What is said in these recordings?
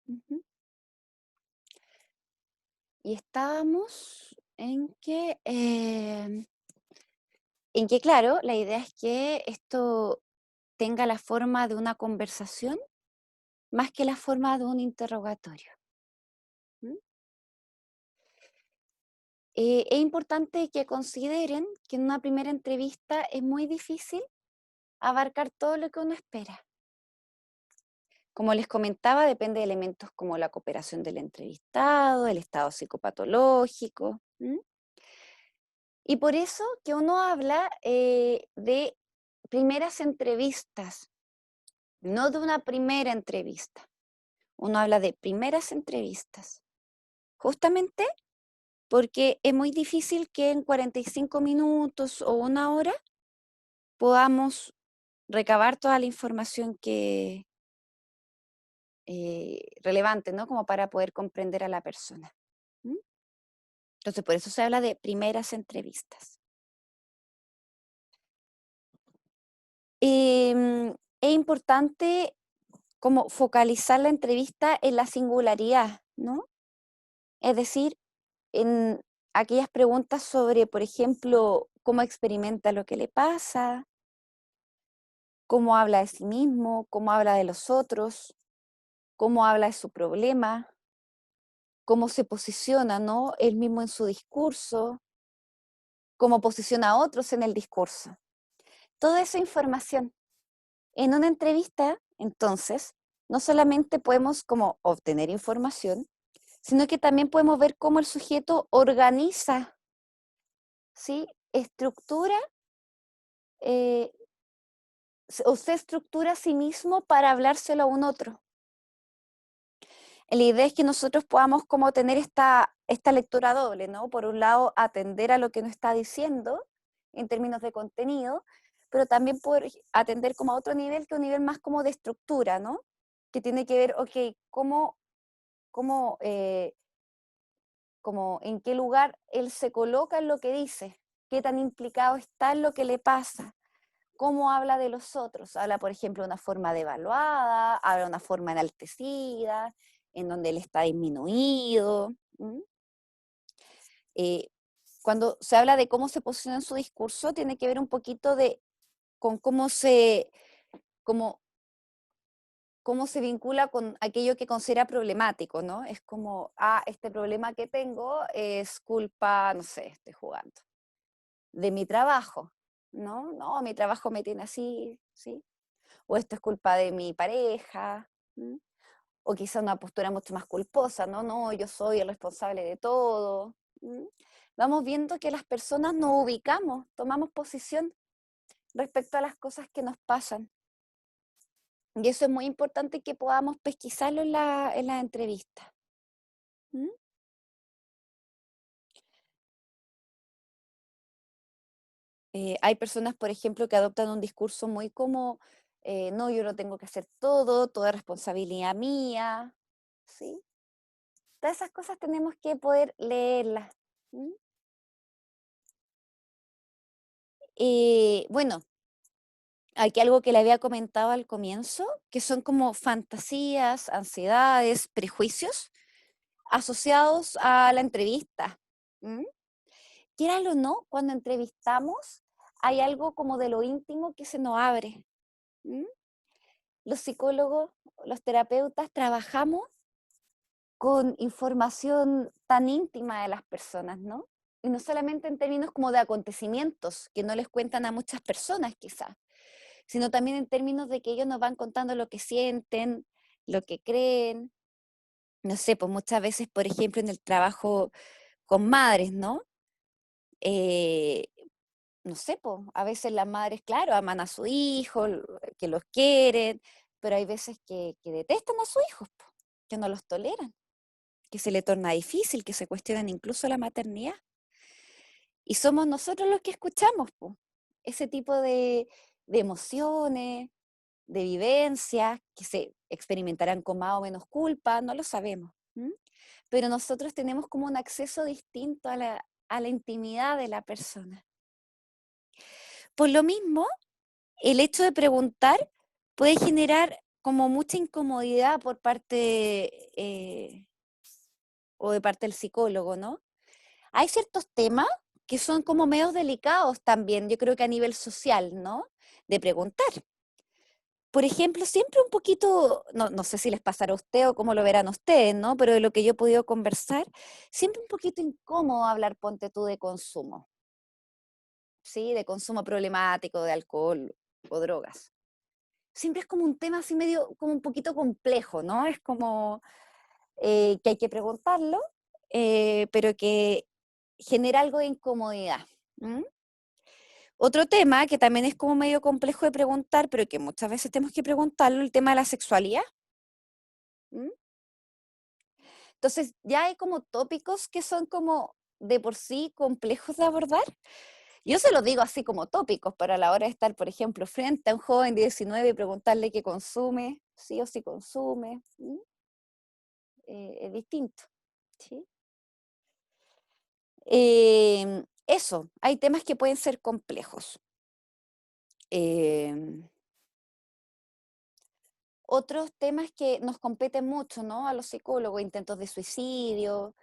Ujú. Y estábamos en que, claro, la idea es que esto tenga la forma de una conversación más que la forma de un interrogatorio. ¿M? Es importante que consideren que en una primera entrevista es muy difícil abarcar todo lo que uno espera. Como les comentaba, depende de elementos como la cooperación del entrevistado, el estado psicopatológico. Y por eso que uno habla de primeras entrevistas, no de una primera entrevista. Uno habla de primeras entrevistas, justamente porque es muy difícil que en 45 minutos o una hora podamos recabar toda la información relevante, ¿no? Como para poder comprender a la persona. ¿M? Entonces, por eso se habla de primeras entrevistas. Es importante como focalizar la entrevista en la singularidad, ¿no? Es decir, en aquellas preguntas sobre, por ejemplo, cómo experimenta lo que le pasa, cómo habla de sí mismo, cómo habla de los otros, cómo habla de su problema, cómo se posiciona, ¿no? Él mismo en su discurso, cómo posiciona a otros en el discurso. Toda esa información. En una entrevista, entonces, no solamente podemos como obtener información, sino que también podemos ver cómo el sujeto organiza, ¿sí? Estructura, eh, o se estructura a sí mismo para hablárselo a un otro. La idea es que nosotros podamos como tener esta lectura doble, ¿no? Por un lado, atender a lo que nos está diciendo en términos de contenido, pero también poder atender como a otro nivel, que es un nivel más como de estructura, ¿no? Que tiene que ver, ok, cómo como en qué lugar él se coloca en lo que dice, qué tan implicado está en lo que le pasa, cómo habla de los otros. Habla, por ejemplo, de una forma devaluada, habla de una forma enaltecida, en donde él está disminuido. Eh, Cuando se habla de cómo se posiciona en su discurso, tiene que ver un poquito con cómo, cómo se vincula con aquello que considera problemático, ¿no? Es como, este problema que tengo es culpa, no sé, estoy jugando, de mi trabajo, ¿no? No, mi trabajo me tiene así, ¿sí? O esto es culpa de mi pareja, ¿m? O quizá una postura mucho más culposa, ¿no? No, yo soy el responsable de todo. ¿M? Vamos viendo que las personas nos ubicamos, tomamos posición respecto a las cosas que nos pasan. Y eso es muy importante que podamos pesquisarlo en la entrevista. ¿M? Hay personas, por ejemplo, que adoptan un discurso muy como, no, yo lo tengo que hacer todo, toda responsabilidad mía, ¿sí? Todas esas cosas tenemos que poder leerlas. ¿M? Bueno, aquí algo que le había comentado al comienzo, que son como fantasías, ansiedades, prejuicios asociados a la entrevista. ¿M? Quíralo o no, cuando entrevistamos hay algo como de lo íntimo que se nos abre. ¿M? Los psicólogos, los terapeutas trabajamos con información tan íntima de las personas, ¿no? Y no solamente en términos como de acontecimientos que no les cuentan a muchas personas quizás, sino también en términos de que ellos nos van contando lo que sienten, lo que creen. No sé, pues muchas veces, por ejemplo, en el trabajo con madres, ¿no? Eh, no sé, pues a veces las madres, claro, aman a su hijo, que los quieren, pero hay veces que detestan a sus hijos, po, que no los toleran, que se le torna difícil, que se cuestionan incluso la maternidad. Y somos nosotros los que escuchamos, po, ese tipo de emociones, de vivencias, que se experimentarán con más o menos culpa, no lo sabemos. ¿M? Pero nosotros tenemos como un acceso distinto a la intimidad de la persona. Por lo mismo, el hecho de preguntar puede generar como mucha incomodidad por parte o de parte del psicólogo, ¿no? Hay ciertos temas que son como medios delicados también, yo creo que a nivel social, ¿no? De preguntar. Por ejemplo, siempre un poquito, no sé si les pasará a usted o cómo lo verán ustedes, ¿no? Pero de lo que yo he podido conversar, siempre un poquito incómodo hablar, ponte tú, de consumo, ¿sí? De consumo problemático, de alcohol o drogas. Siempre es como un tema así medio, como un poquito complejo, ¿no? Es como que hay que preguntarlo, pero que genera algo de incomodidad. ¿M? Otro tema que también es como medio complejo de preguntar, pero que muchas veces tenemos que preguntarlo, el tema de la sexualidad. ¿M? Entonces, ya hay como tópicos que son como de por sí complejos de abordar. Yo se los digo así como tópicos, pero a la hora de estar, por ejemplo, frente a un joven de 19 y preguntarle qué consume, sí o sí consume, es distinto. ¿Sí? Eso, hay temas que pueden ser complejos. Em, Otros temas que nos competen mucho, ¿no? A los psicólogos, intentos de suicidio,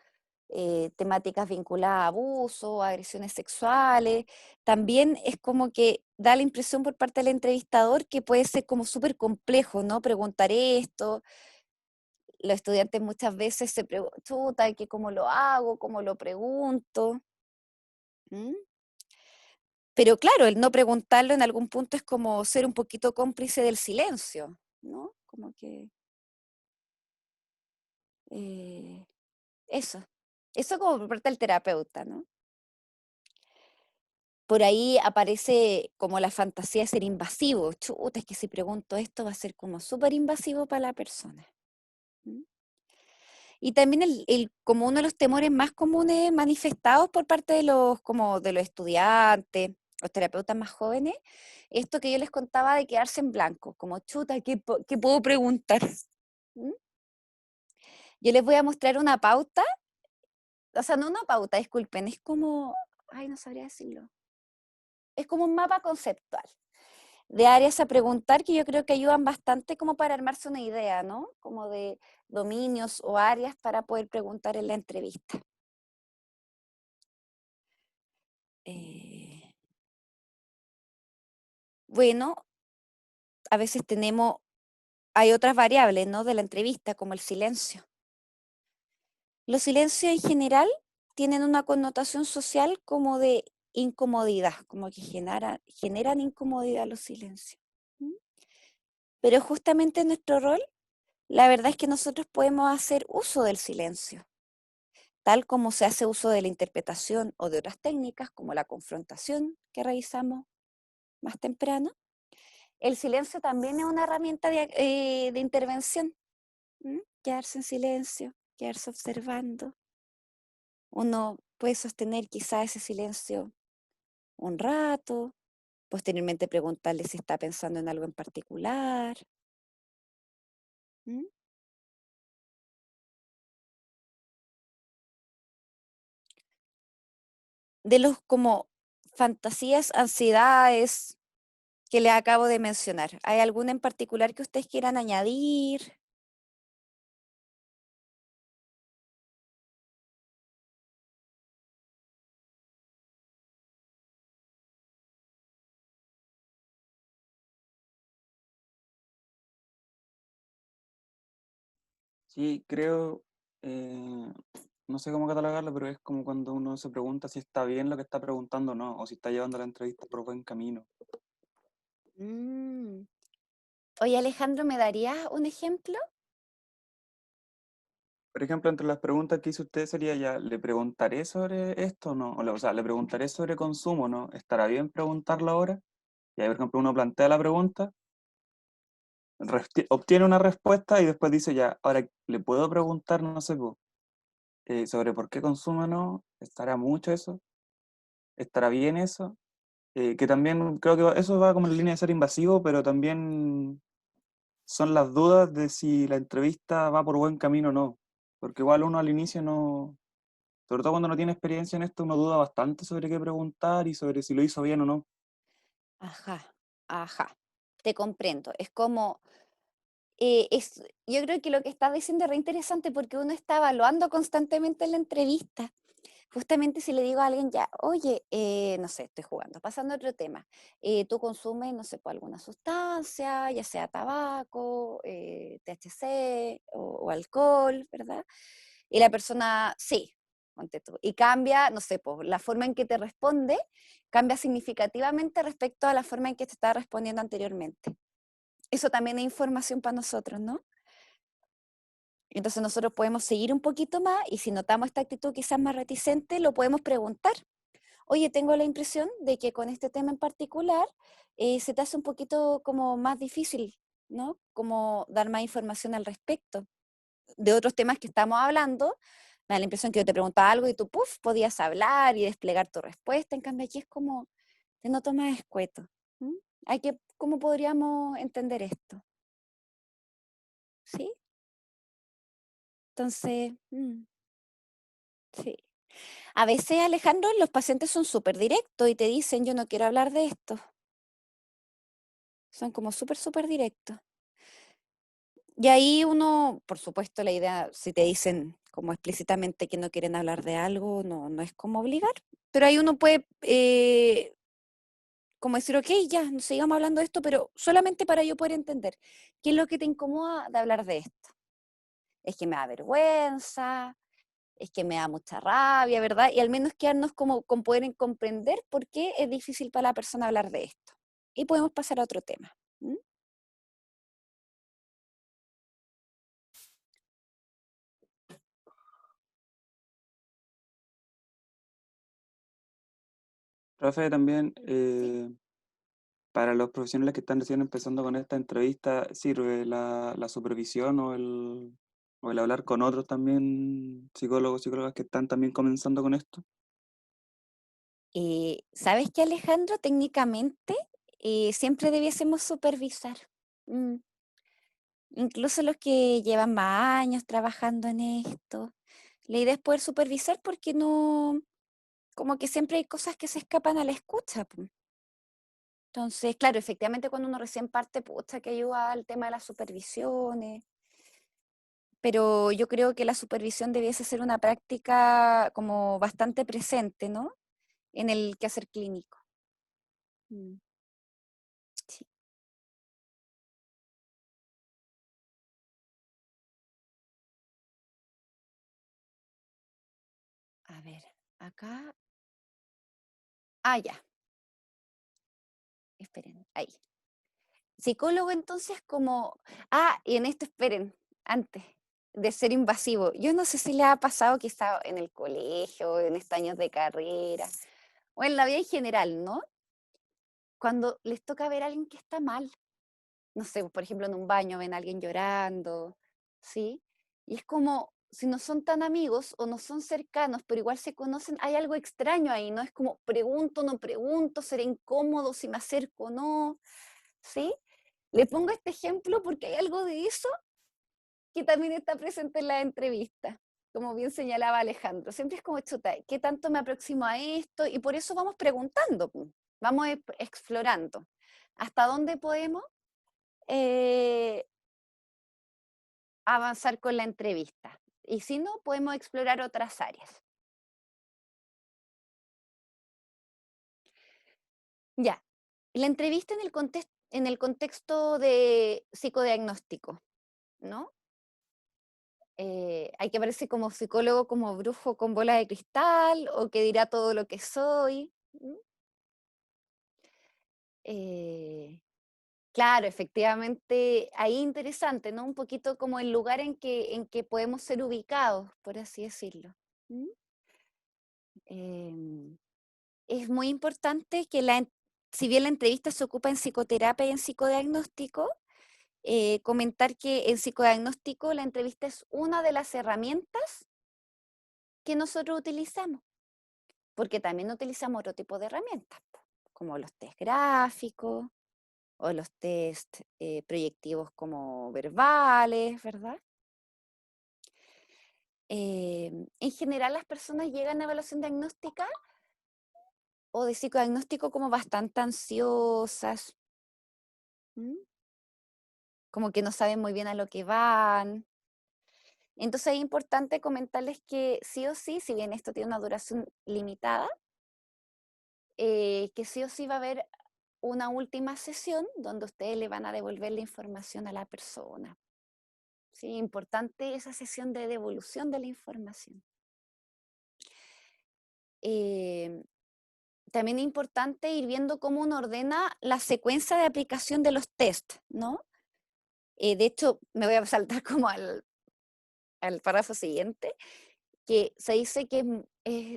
temáticas vinculadas a abuso, agresiones sexuales. También es como que da la impresión por parte del entrevistador que puede ser como súper complejo, ¿no? Preguntar esto. Los estudiantes muchas veces se preguntan, chuta, que cómo lo hago, cómo lo pregunto. ¿Mm? Pero claro, el no preguntarlo en algún punto es como ser un poquito cómplice del silencio, ¿no? Como que eh, eso. Eso como por parte del terapeuta, ¿no? Por ahí aparece como la fantasía de ser invasivo. Chuta, es que si pregunto esto va a ser como súper invasivo para la persona. ¿Mm? Y también como uno de los temores más comunes manifestados por parte de como de los estudiantes, los terapeutas más jóvenes, esto que yo les contaba de quedarse en blanco, como chuta, ¿qué puedo preguntar? ¿Mm? Yo les voy a mostrar una pauta, o sea, no una pauta, disculpen, es como, ay, no sabría decirlo, es como un mapa conceptual de áreas a preguntar que yo creo que ayudan bastante como para armarse una idea, ¿no? Como de dominios o áreas para poder preguntar en la entrevista. Eh, bueno, a veces hay otras variables, ¿no? De la entrevista, como el silencio. Los silencios en general tienen una connotación social como de incomodidad, como que generan incomodidad los silencios. ¿Mm? Pero justamente nuestro rol, la verdad es que nosotros podemos hacer uso del silencio, tal como se hace uso de la interpretación o de otras técnicas como la confrontación que revisamos más temprano. El silencio también es una herramienta de intervención. ¿Mm? Quedarse en silencio, quedarse observando. Uno puede sostener quizá ese silencio un rato, posteriormente preguntarle si está pensando en algo en particular. ¿Mm? De los como fantasías, ansiedades que le acabo de mencionar, ¿hay alguna en particular que ustedes quieran añadir? Sí, creo, eh, no sé cómo catalogarlo, pero es como cuando uno se pregunta si está bien lo que está preguntando o no, o si está llevando la entrevista por buen camino. Mm. Oye, Alejandro, ¿me darías un ejemplo? Por ejemplo, entre las preguntas que hizo usted sería ya, ¿le preguntaré sobre esto o no? O sea, ¿le preguntaré sobre consumo o no? ¿Estará bien preguntarlo ahora? Y ahí, por ejemplo, uno plantea la pregunta, obtiene una respuesta y después dice ya, ahora le puedo preguntar, no sé, po, sobre por qué consumo o no, ¿estará mucho eso? ¿Estará bien eso? Que también creo que eso va como en línea de ser invasivo, pero también son las dudas de si la entrevista va por buen camino o no. Porque igual uno al inicio no, sobre todo cuando no tiene experiencia en esto, uno duda bastante sobre qué preguntar y sobre si lo hizo bien o no. Ajá, ajá, te comprendo. Es como yo creo que lo que estás diciendo es re interesante porque uno está evaluando constantemente en la entrevista. Justamente si le digo a alguien ya, oye, no sé, estoy jugando, pasando a otro tema, tú consumes, no sé, pues, alguna sustancia, ya sea tabaco, THC o alcohol, ¿verdad? Y la persona, sí, ponte tú, y cambia, no sé, pues la forma en que te responde cambia significativamente respecto a la forma en que te estaba respondiendo anteriormente. Eso también es información para nosotros, ¿no? Entonces nosotros podemos seguir un poquito más y si notamos esta actitud quizás más reticente, lo podemos preguntar. Oye, tengo la impresión de que con este tema en particular se te hace un poquito como más difícil, ¿no? Como dar más información al respecto. De otros temas que estamos hablando, me da la impresión que yo te preguntaba algo y tú, puff, podías hablar y desplegar tu respuesta. En cambio, aquí es como, te noto más escueto. ¿Mm? ¿Cómo podríamos entender esto? ¿Sí? Entonces, sí. A veces, Alejandro, los pacientes son súper directos y te dicen, yo no quiero hablar de esto. Son como súper, súper directos. Y ahí uno, por supuesto, la idea, si te dicen como explícitamente que no quieren hablar de algo, no es como obligar, pero ahí uno puede como decir, ok, ya, no sigamos hablando de esto, pero solamente para yo poder entender qué es lo que te incomoda de hablar de esto. Es que me da vergüenza, es que me da mucha rabia, ¿verdad? Y al menos quedarnos como con poder comprender por qué es difícil para la persona hablar de esto. Y podemos pasar a otro tema. ¿Mm? Profe, también Sí. para los profesionales que están recién empezando con esta entrevista, ¿sirve la supervisión o el hablar con otros también psicólogos, psicólogas que están también comenzando con esto? ¿Sabes qué, Alejandro? Técnicamente siempre debiésemos supervisar. Mm, Incluso los que llevan más años trabajando en esto. La idea es poder supervisar porque no, como que siempre hay cosas que se escapan a la escucha, po. Entonces, claro, efectivamente cuando uno recién parte, pucha, que ayuda al tema de las supervisiones, pero yo creo que la supervisión debiese ser una práctica como bastante presente, ¿no? En el quehacer clínico. Mm, sí. A ver, acá. Ah, ya, esperen, ahí. Psicólogo entonces como, y en esto esperen, antes de ser invasivo, yo no sé si le ha pasado quizá en el colegio, en estos años de carrera, o en la vida en general, ¿no? Cuando les toca ver a alguien que está mal, no sé, por ejemplo, en un baño ven a alguien llorando, ¿sí? Y es como, si no son tan amigos o no son cercanos, pero igual se conocen, hay algo extraño ahí, ¿no? Es como, pregunto, no pregunto, será incómodo si me acerco o no, ¿sí? Le pongo este ejemplo porque hay algo de eso que también está presente en la entrevista, como bien señalaba Alejandro. Siempre es como, chuta, ¿qué tanto me aproximo a esto? Y por eso vamos preguntando, vamos explorando hasta dónde podemos eh, avanzar con la entrevista. Y si no, podemos explorar otras áreas. Ya, la entrevista en el contexto de psicodiagnóstico, ¿no? Hay que verse como psicólogo, como brujo con bola de cristal, o que dirá todo lo que soy. ¿Mm? Eh, claro, efectivamente, ahí interesante, ¿no? Un poquito como el lugar en que podemos ser ubicados, por así decirlo. ¿Mm? Em, es muy importante que si bien la entrevista se ocupa en psicoterapia y en psicodiagnóstico, comentar que en psicodiagnóstico la entrevista es una de las herramientas que nosotros utilizamos, porque también utilizamos otro tipo de herramientas, po, como los test gráficos o los test proyectivos como verbales, ¿verdad? En general las personas llegan a evaluación diagnóstica o de psicodiagnóstico como bastante ansiosas. ¿Mm? como que no saben muy bien a lo que van. Entonces es importante comentarles que sí o sí, si bien esto tiene una duración limitada, que sí o sí va a haber una última sesión donde ustedes le van a devolver la información a la persona. Sí, importante esa sesión de devolución de la información. Eh, También es importante ir viendo cómo uno ordena la secuencia de aplicación de los test, ¿no? De hecho, me voy a saltar como al párrafo siguiente, que se dice que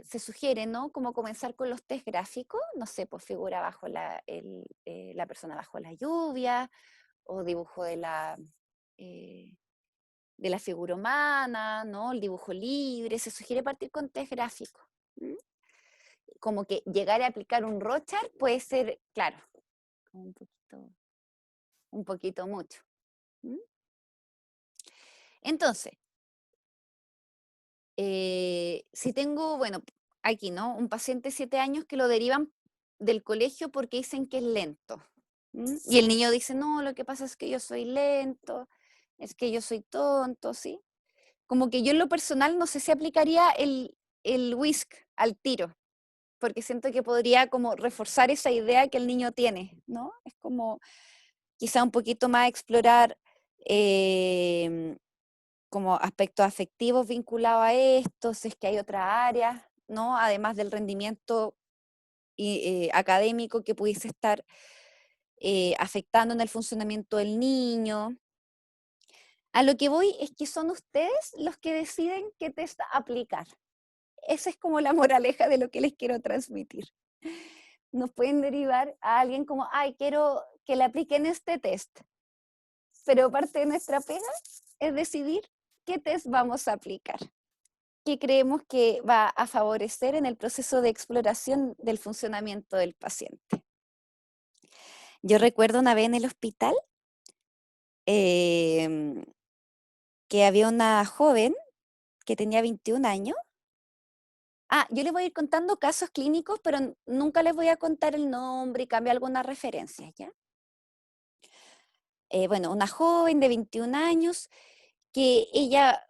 se sugiere, ¿no? Como comenzar con los test gráficos, no sé, pues figura bajo la persona bajo la lluvia, o dibujo eh, de la figura humana, ¿no? El dibujo libre, se sugiere partir con test gráficos. Como que llegar a aplicar un Rorschach puede ser, claro, un poquito mucho. ¿Mm? Entonces, si tengo, bueno, aquí, ¿no? Un paciente de 7 años que lo derivan del colegio porque dicen que es lento. Y el niño dice, no, lo que pasa es que yo soy lento, es que yo soy tonto, ¿sí? Como que yo en lo personal no sé si aplicaría el whisk al tiro, porque siento que podría como reforzar esa idea que el niño tiene, ¿no? Es como quizá un poquito más explorar em, como aspectos afectivos vinculados a esto, si es que hay otras áreas, ¿no? Además del rendimiento académico que pudiese estar afectando en el funcionamiento del niño. A lo que voy es que son ustedes los que deciden qué test aplicar. Esa es como la moraleja de lo que les quiero transmitir. Nos pueden derivar a alguien como, ay, quiero que le apliquen este test, pero parte de nuestra pega es decidir qué test vamos a aplicar, qué creemos que va a favorecer en el proceso de exploración del funcionamiento del paciente. Yo recuerdo una vez en el hospital em, que había una joven que tenía 21 años. Yo les voy a ir contando casos clínicos, pero nunca les voy a contar el nombre y cambio algunas referencias, ¿ya? Bueno, una joven de 21 años que ella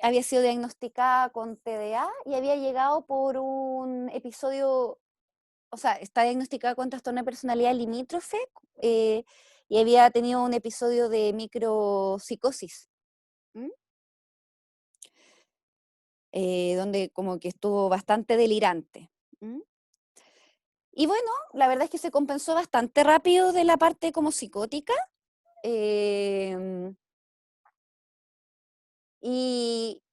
había sido diagnosticada con TDA y había llegado por un episodio, o sea, está diagnosticada con trastorno de personalidad limítrofe eh, y había tenido un episodio de micropsicosis, ¿m? Donde como que estuvo bastante delirante. ¿M? Y bueno, la verdad es que se compensó bastante rápido de la parte como psicótica. em, y,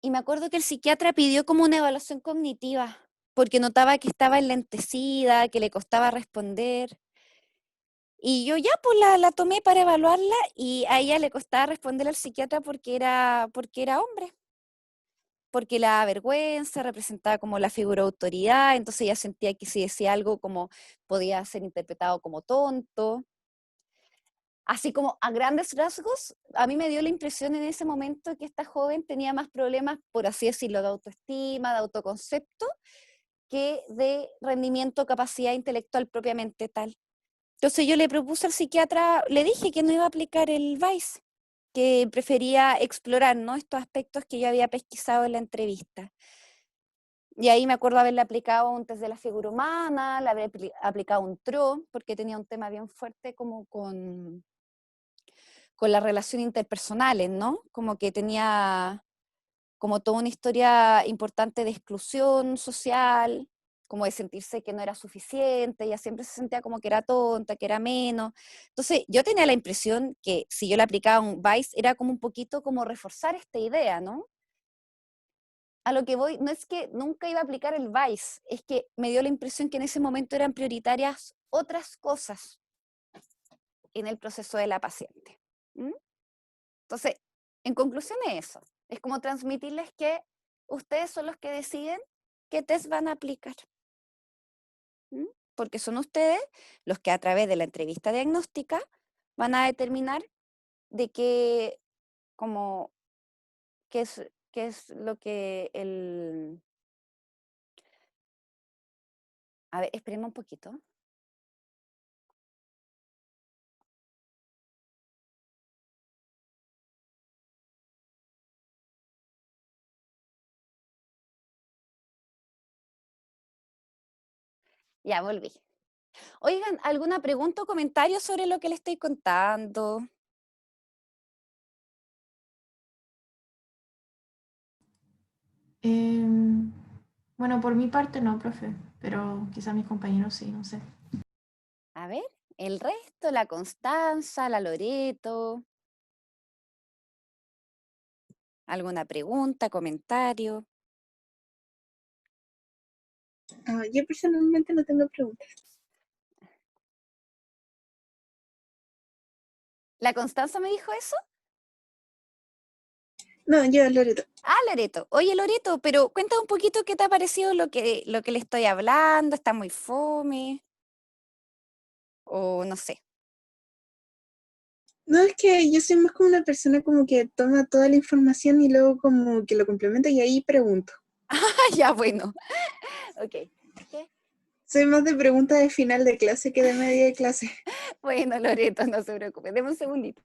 y me acuerdo que el psiquiatra pidió como una evaluación cognitiva, porque notaba que estaba enlentecida, que le costaba responder. Y yo ya pues la tomé para evaluarla y a ella le costaba responder al psiquiatra porque era hombre, porque la vergüenza representaba como la figura de autoridad, entonces ella sentía que si decía algo como podía ser interpretado como tonto. Así como a grandes rasgos, a mí me dio la impresión en ese momento que esta joven tenía más problemas, por así decirlo, de autoestima, de autoconcepto, que de rendimiento, capacidad intelectual propiamente tal. Entonces yo le propuse al psiquiatra, le dije que no iba a aplicar el VICE, que prefería explorar, ¿no? Estos aspectos que yo había pesquisado en la entrevista. Y ahí me acuerdo haberle aplicado un test de la figura humana, le había aplicado un TRO, porque tenía un tema bien fuerte como con las relaciones interpersonales, ¿no? Como que tenía como toda una historia importante de exclusión social, como de sentirse que no era suficiente, ella siempre se sentía como que era tonta, que era menos. Entonces yo tenía la impresión que si yo le aplicaba un VICE era como un poquito como reforzar esta idea, ¿no? A lo que voy, no es que nunca iba a aplicar el VICE, es que me dio la impresión que en ese momento eran prioritarias otras cosas en el proceso de la paciente. ¿Mm? Entonces, en conclusión es eso, es como transmitirles que ustedes son los que deciden qué test van a aplicar, ¿m? Porque son ustedes los que a través de la entrevista diagnóstica van a determinar de qué, como, qué es lo que a ver, esperemos un poquito. Ya volví. Oigan, ¿alguna pregunta o comentario sobre lo que le estoy contando? Em, bueno, por mi parte no, profe, pero quizá mis compañeros sí, no sé. A ver, el resto, la Constanza, la Loreto. ¿Alguna pregunta, comentario? Yo personalmente no tengo preguntas. ¿La Constanza me dijo eso? No, yo, Loreto. Ah, Loreto. Oye, Loreto, pero cuéntame un poquito qué te ha parecido lo que le estoy hablando. ¿Está muy fome? O no sé. No, es que yo soy más como una persona como que toma toda la información y luego como que lo complementa y ahí pregunto. Ah, ya, bueno. Ok. ¿Qué? Soy más de preguntas de final de clase que de media de clase. Bueno, Loreto, no se preocupe. Deme un segundito.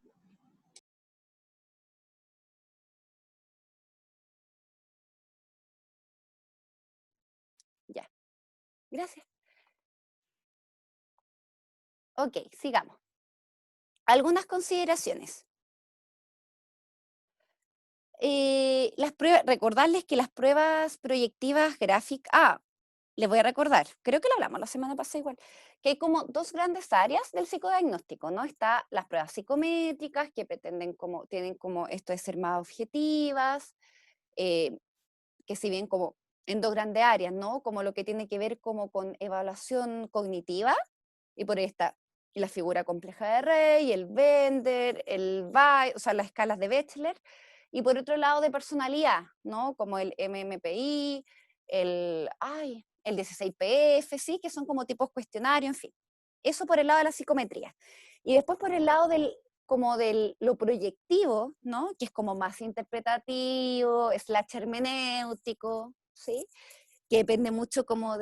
Ya. Gracias. Ok, sigamos. Algunas consideraciones. Las pruebas, recordarles que las pruebas proyectivas gráficas, les voy a recordar, creo que lo hablamos la semana pasada igual, que hay como dos grandes áreas del psicodiagnóstico, ¿no? Está las pruebas psicométricas, que pretenden como, tienen como esto de ser más objetivas, eh, que si bien como en dos grandes áreas, ¿no? Como lo que tiene que ver como con evaluación cognitiva, y por ahí está la figura compleja de Rey, el Bender, o sea, las escalas de Bechler, y por otro lado de personalidad, ¿no? Como el MMPI, el 16PF, sí, que son como tipos cuestionarios, en fin. Eso por el lado de la psicometría. Y después por el lado como lo proyectivo, ¿no? Que es como más interpretativo, slash hermenéutico, ¿sí? Que depende mucho como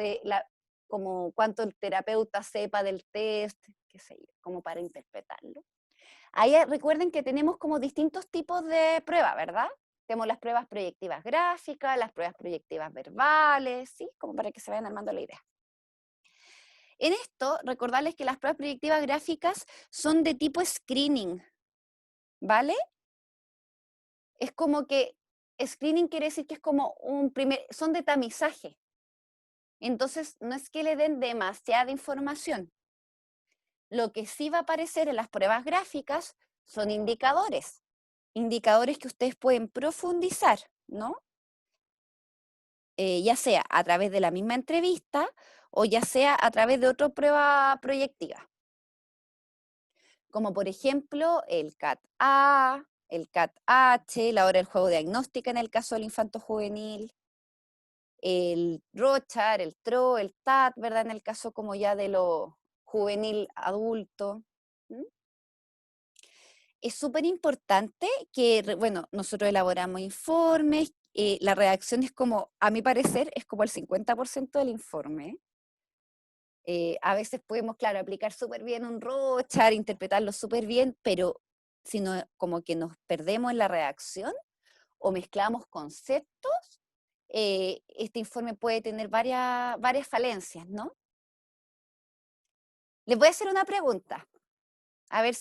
cuánto el terapeuta sepa del test, qué sé yo, como para interpretarlo. Ahí recuerden que tenemos como distintos tipos de pruebas, ¿verdad? Tenemos las pruebas proyectivas gráficas, las pruebas proyectivas verbales, ¿sí? Como para que se vayan armando la idea. En esto, recordarles que las pruebas proyectivas gráficas son de tipo screening, ¿vale? Es como que screening quiere decir que es como son de tamizaje. Entonces, no es que le den demasiada información. Lo que sí va a aparecer en las pruebas gráficas son indicadores. Indicadores que ustedes pueden profundizar, ¿no? Ya sea a través de la misma entrevista o ya sea a través de otra prueba proyectiva. Como por ejemplo el CAT-A, el CAT-H, la hora del juego diagnóstica en el caso del infanto juvenil, el Rochar, el TRO, el TAT, ¿verdad? En el caso como ya de lo juvenil adulto. ¿Mm? Es súper importante que, bueno, nosotros elaboramos informes, la redacción es como, a mi parecer, es como el 50% del informe. A veces podemos, claro, aplicar súper bien un Rochar, interpretarlo súper bien, pero si no, como que nos perdemos en la redacción o mezclamos conceptos, este informe puede tener varias falencias, ¿no? Les voy a hacer una pregunta, a ver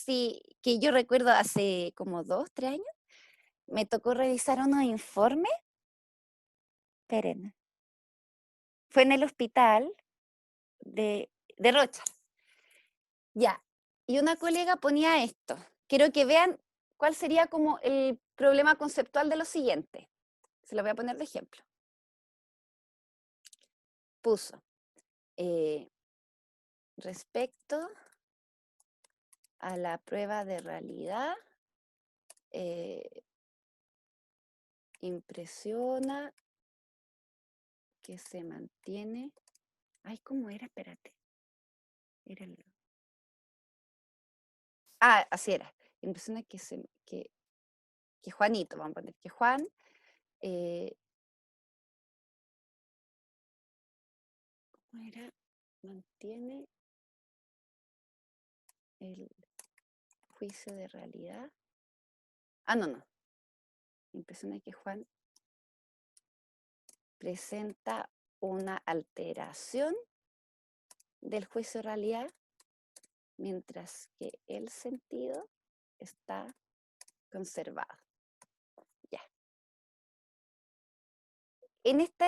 que yo recuerdo hace como 2, 3 años, me tocó revisar unos informes, esperen, fue en el hospital de Rocha, ya, y una colega ponía esto, quiero que vean cuál sería como el problema conceptual de lo siguiente, se lo voy a poner de ejemplo. Puso, respecto a la prueba de realidad, impresiona que se mantiene. Ay, ¿cómo era? Espérate. Era así era. Impresiona que Juanito, vamos a poner que Juan, eh, ¿cómo era? Mantiene el juicio de realidad. No, no. Impresiona que Juan presenta una alteración del juicio de realidad, mientras que el sentido está conservado. Ya. En esto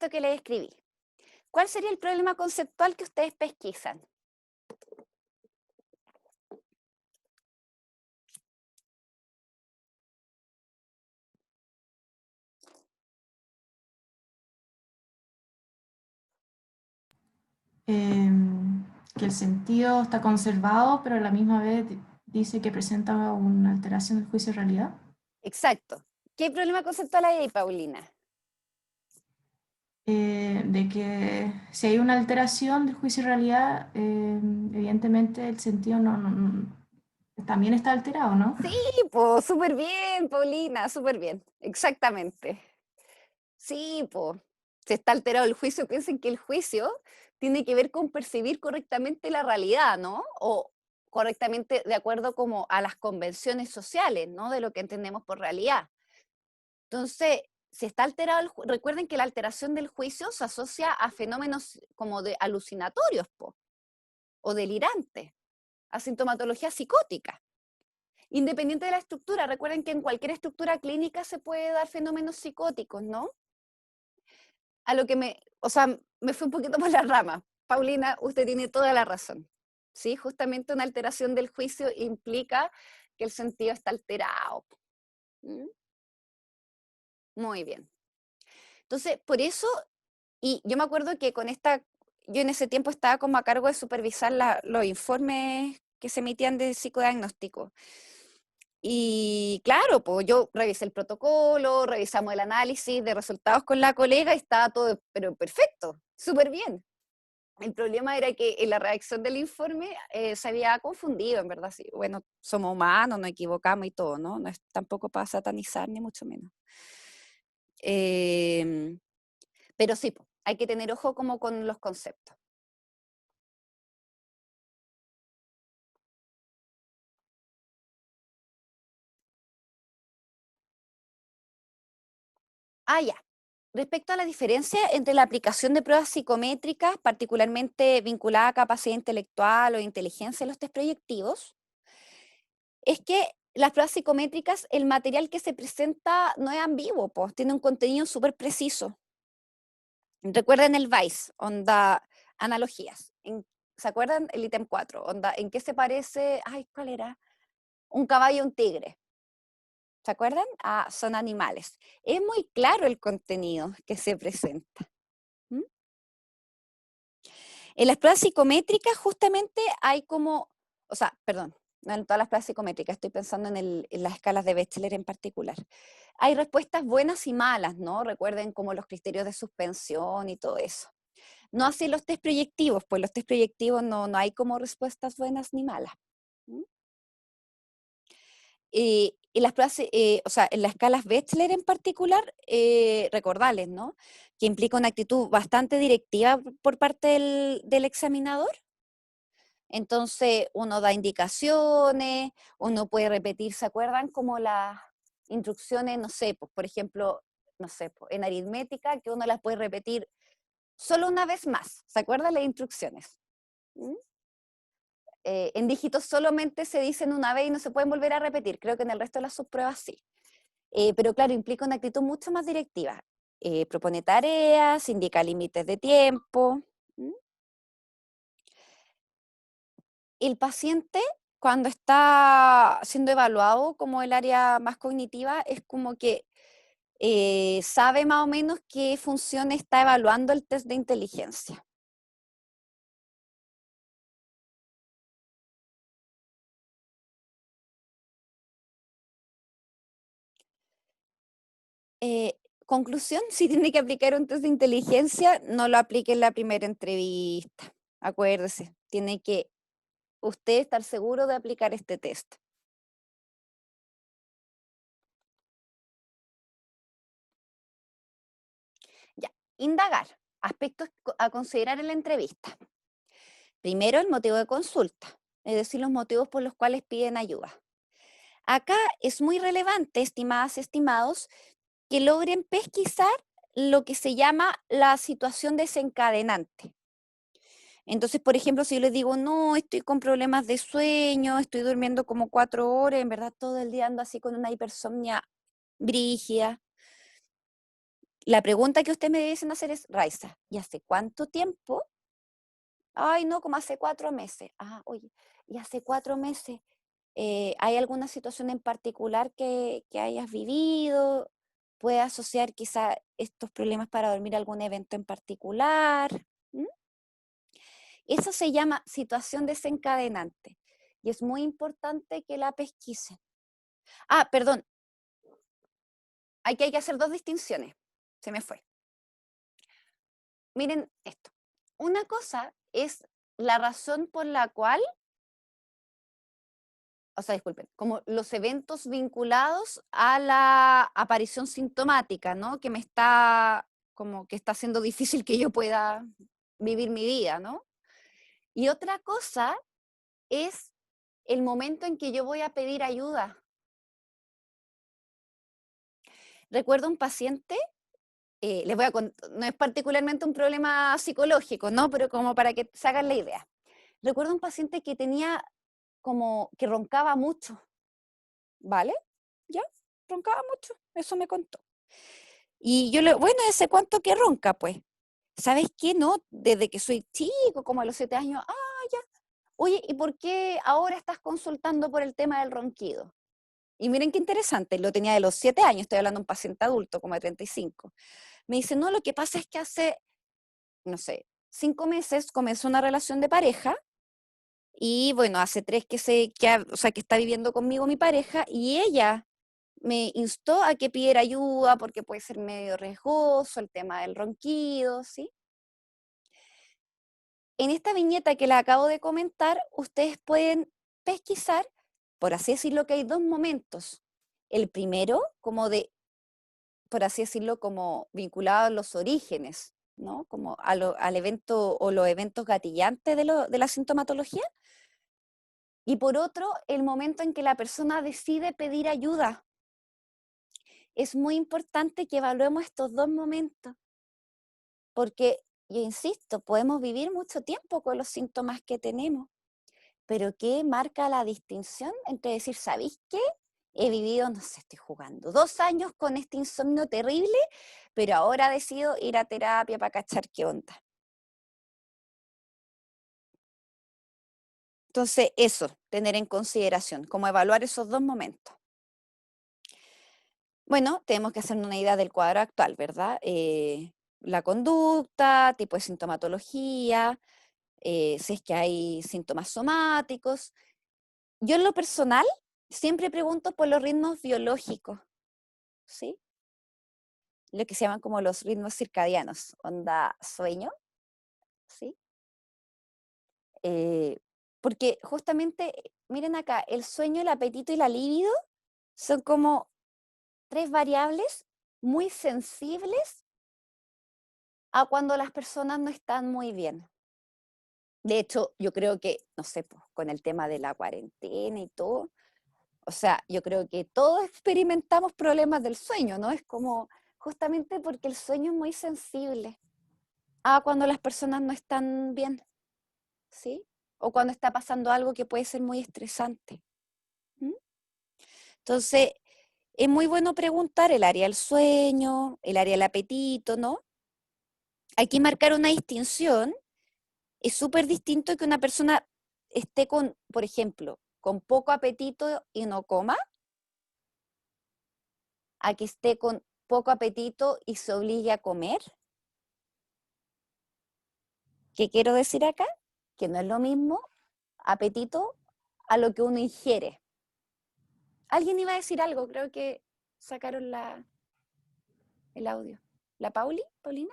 que les escribí, ¿cuál sería el problema conceptual que ustedes pesquisan? Que el sentido está conservado, pero a la misma vez dice que presenta una alteración del juicio de realidad. Exacto. ¿Qué problema conceptual hay ahí, Paulina? De que si hay una alteración del juicio de realidad, evidentemente el sentido también está alterado, ¿no? Sí, pues, súper bien, Paulina, súper bien. Exactamente. Sí, pues, se está alterado el juicio. Piensen que el juicio tiene que ver con percibir correctamente la realidad, ¿no? O correctamente de acuerdo como a las convenciones sociales, ¿no? De lo que entendemos por realidad. Entonces, si está alterado recuerden que la alteración del juicio se asocia a fenómenos como de alucinatorios, o delirantes, a sintomatología psicótica. Independiente de la estructura, recuerden que en cualquier estructura clínica se puede dar fenómenos psicóticos, ¿no? A lo que me fui un poquito por la rama. Paulina, usted tiene toda la razón. ¿Sí? Justamente una alteración del juicio implica que el sentido está alterado. ¿Mm? Muy bien. Entonces, por eso, y yo me acuerdo que yo en ese tiempo estaba como a cargo de supervisar los informes que se emitían de psicodiagnóstico. Y claro, pues yo revisé el protocolo, revisamos el análisis de resultados con la colega y estaba todo, pero perfecto, súper bien. El problema era que en la redacción del informe se había confundido, en verdad. Sí. Bueno, somos humanos, nos equivocamos y todo, ¿no? No es tampoco para satanizar, ni mucho menos. Pero sí, pues, hay que tener ojo como con los conceptos. Ah, ya. Respecto a la diferencia entre la aplicación de pruebas psicométricas, particularmente vinculada a capacidad intelectual o inteligencia en los test proyectivos, es que las pruebas psicométricas, el material que se presenta no es ambiguo, pues, tiene un contenido súper preciso. Recuerden el VICE, onda, analogías. ¿Se acuerdan? El ítem 4, onda, ¿en qué se parece? Ay, ¿cuál era? Un caballo a un tigre. ¿Se acuerdan? Ah, son animales. Es muy claro el contenido que se presenta. ¿Mm? En las pruebas psicométricas justamente hay como, o sea, perdón, no en todas las pruebas psicométricas, estoy pensando en las escalas de Bechdel en particular. Hay respuestas buenas y malas, ¿no? Recuerden como los criterios de suspensión y todo eso. No así los test proyectivos, pues los test proyectivos no hay como respuestas buenas ni malas. ¿Mm? Y las pruebas, o sea, en las escalas Bechdel en particular, recordarles, ¿no? Que implica una actitud bastante directiva por parte del examinador. Entonces, uno da indicaciones, uno puede repetir, ¿se acuerdan? Como las instrucciones, no sé, pues, por ejemplo, no sé, pues, en aritmética, que uno las puede repetir solo una vez más. ¿Se acuerdan las instrucciones? ¿Mm? En dígitos solamente se dicen una vez y no se pueden volver a repetir. Creo que en el resto de las subpruebas sí. Pero claro, implica una actitud mucho más directiva. Propone tareas, indica límites de tiempo. ¿Mm? El paciente, cuando está siendo evaluado como el área más cognitiva, es como que sabe más o menos qué función está evaluando el test de inteligencia. Conclusión, si tiene que aplicar un test de inteligencia, no lo aplique en la primera entrevista. Acuérdese, tiene que usted estar seguro de aplicar este test. Ya, indagar, aspectos a considerar en la entrevista. Primero, el motivo de consulta, es decir, los motivos por los cuales piden ayuda. Acá es muy relevante, estimadas y estimados, que logren pesquisar lo que se llama la situación desencadenante. Entonces, por ejemplo, si yo les digo, no, estoy con problemas de sueño, estoy durmiendo como 4 horas, en verdad todo el día ando así con una hipersomnia brígida. La pregunta que ustedes me dicen hacer es, Raiza, ¿y hace cuánto tiempo? Ay, no, como hace 4 meses. Ah, oye, ¿y hace 4 meses hay alguna situación en particular que hayas vivido? ¿Puede asociar quizá estos problemas para dormir a algún evento en particular? ¿Mm? Eso se llama situación desencadenante y es muy importante que la pesquisen. Ah, perdón, aquí hay que hacer 2 distinciones. Se me fue. Miren esto. Una cosa es la razón por la cual, o sea, disculpen, como los eventos vinculados a la aparición sintomática, ¿no? Que me está, como que está haciendo difícil que yo pueda vivir mi vida, ¿no? Y otra cosa es el momento en que yo voy a pedir ayuda. Recuerdo un paciente, les voy a no es particularmente un problema psicológico, ¿no? Pero como para que se hagan la idea. Recuerdo un paciente que tenía como que roncaba mucho, ¿vale? ¿Ya? Roncaba mucho, eso me contó. Y yo le, bueno, ¿ese cuánto que ronca, pues? ¿Sabes qué? No, desde que soy chico, como a los 7 años, ya. Oye, ¿y por qué ahora estás consultando por el tema del ronquido? Y miren qué interesante, lo tenía de los 7 años, estoy hablando de un paciente adulto, como de 35. Me dice, no, lo que pasa es que hace, no sé, 5 meses comenzó una relación de pareja y bueno, hace 3 o sea, que está viviendo conmigo mi pareja y ella me instó a que pidiera ayuda porque puede ser medio riesgoso el tema del ronquido, ¿sí? En esta viñeta que les acabo de comentar, ustedes pueden pesquisar, por así decirlo, que hay 2 momentos. El primero, como de, por así decirlo, como vinculado a los orígenes, ¿no? Como al evento o los eventos gatillantes de la sintomatología. Y por otro, el momento en que la persona decide pedir ayuda. Es muy importante que evaluemos estos 2 momentos, porque, yo insisto, podemos vivir mucho tiempo con los síntomas que tenemos, pero ¿qué marca la distinción entre decir, ¿sabéis qué? He vivido, no sé, estoy jugando 2 años con este insomnio terrible, pero ahora decido ir a terapia para cachar qué onda. Entonces, eso, tener en consideración, cómo evaluar esos 2 momentos. Bueno, tenemos que hacer una idea del cuadro actual, ¿verdad? La conducta, tipo de sintomatología, si es que hay síntomas somáticos. Yo en lo personal siempre pregunto por los ritmos biológicos, ¿sí? Lo que se llaman como los ritmos circadianos, onda sueño, ¿sí? Eh, porque justamente, miren acá, el sueño, el apetito y la libido son como 3 variables muy sensibles a cuando las personas no están muy bien. De hecho, yo creo que, no sé, pues, con el tema de la cuarentena y todo, o sea, yo creo que todos experimentamos problemas del sueño, ¿no? Es como justamente porque el sueño es muy sensible a cuando las personas no están bien, ¿sí? O cuando está pasando algo que puede ser muy estresante. ¿Mm? Entonces, es muy bueno preguntar el área del sueño, el área del apetito, ¿no? Hay que marcar una distinción. Es súper distinto que una persona esté con, por ejemplo, con poco apetito y no coma, a que esté con poco apetito y se obligue a comer. ¿Qué quiero decir acá? Que no es lo mismo apetito a lo que uno ingiere. Alguien iba a decir algo, creo que sacaron el audio. ¿La Paulina?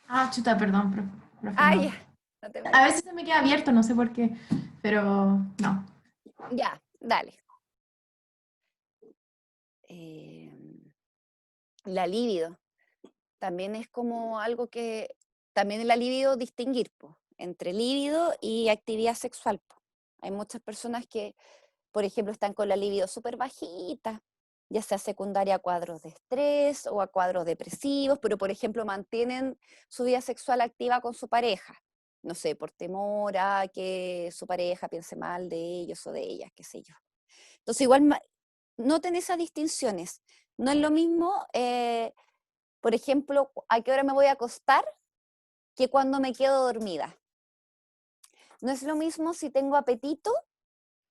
Ah, chuta, perdón, profe, Ah, no. ya, no te A preocupes. veces se me queda abierto, no sé por qué, pero no. Ya, dale. Eh, la libido. También es como algo que, también en la libido distinguir po, entre libido y actividad sexual. Po. Hay muchas personas que, por ejemplo, están con la libido súper bajita, ya sea secundaria a cuadros de estrés o a cuadros depresivos, pero por ejemplo mantienen su vida sexual activa con su pareja, no sé, por temor a que su pareja piense mal de ellos o de ellas, qué sé yo. Entonces igual noten esas distinciones. No es lo mismo, por ejemplo, a qué hora me voy a acostar que cuando me quedo dormida. No es lo mismo si tengo apetito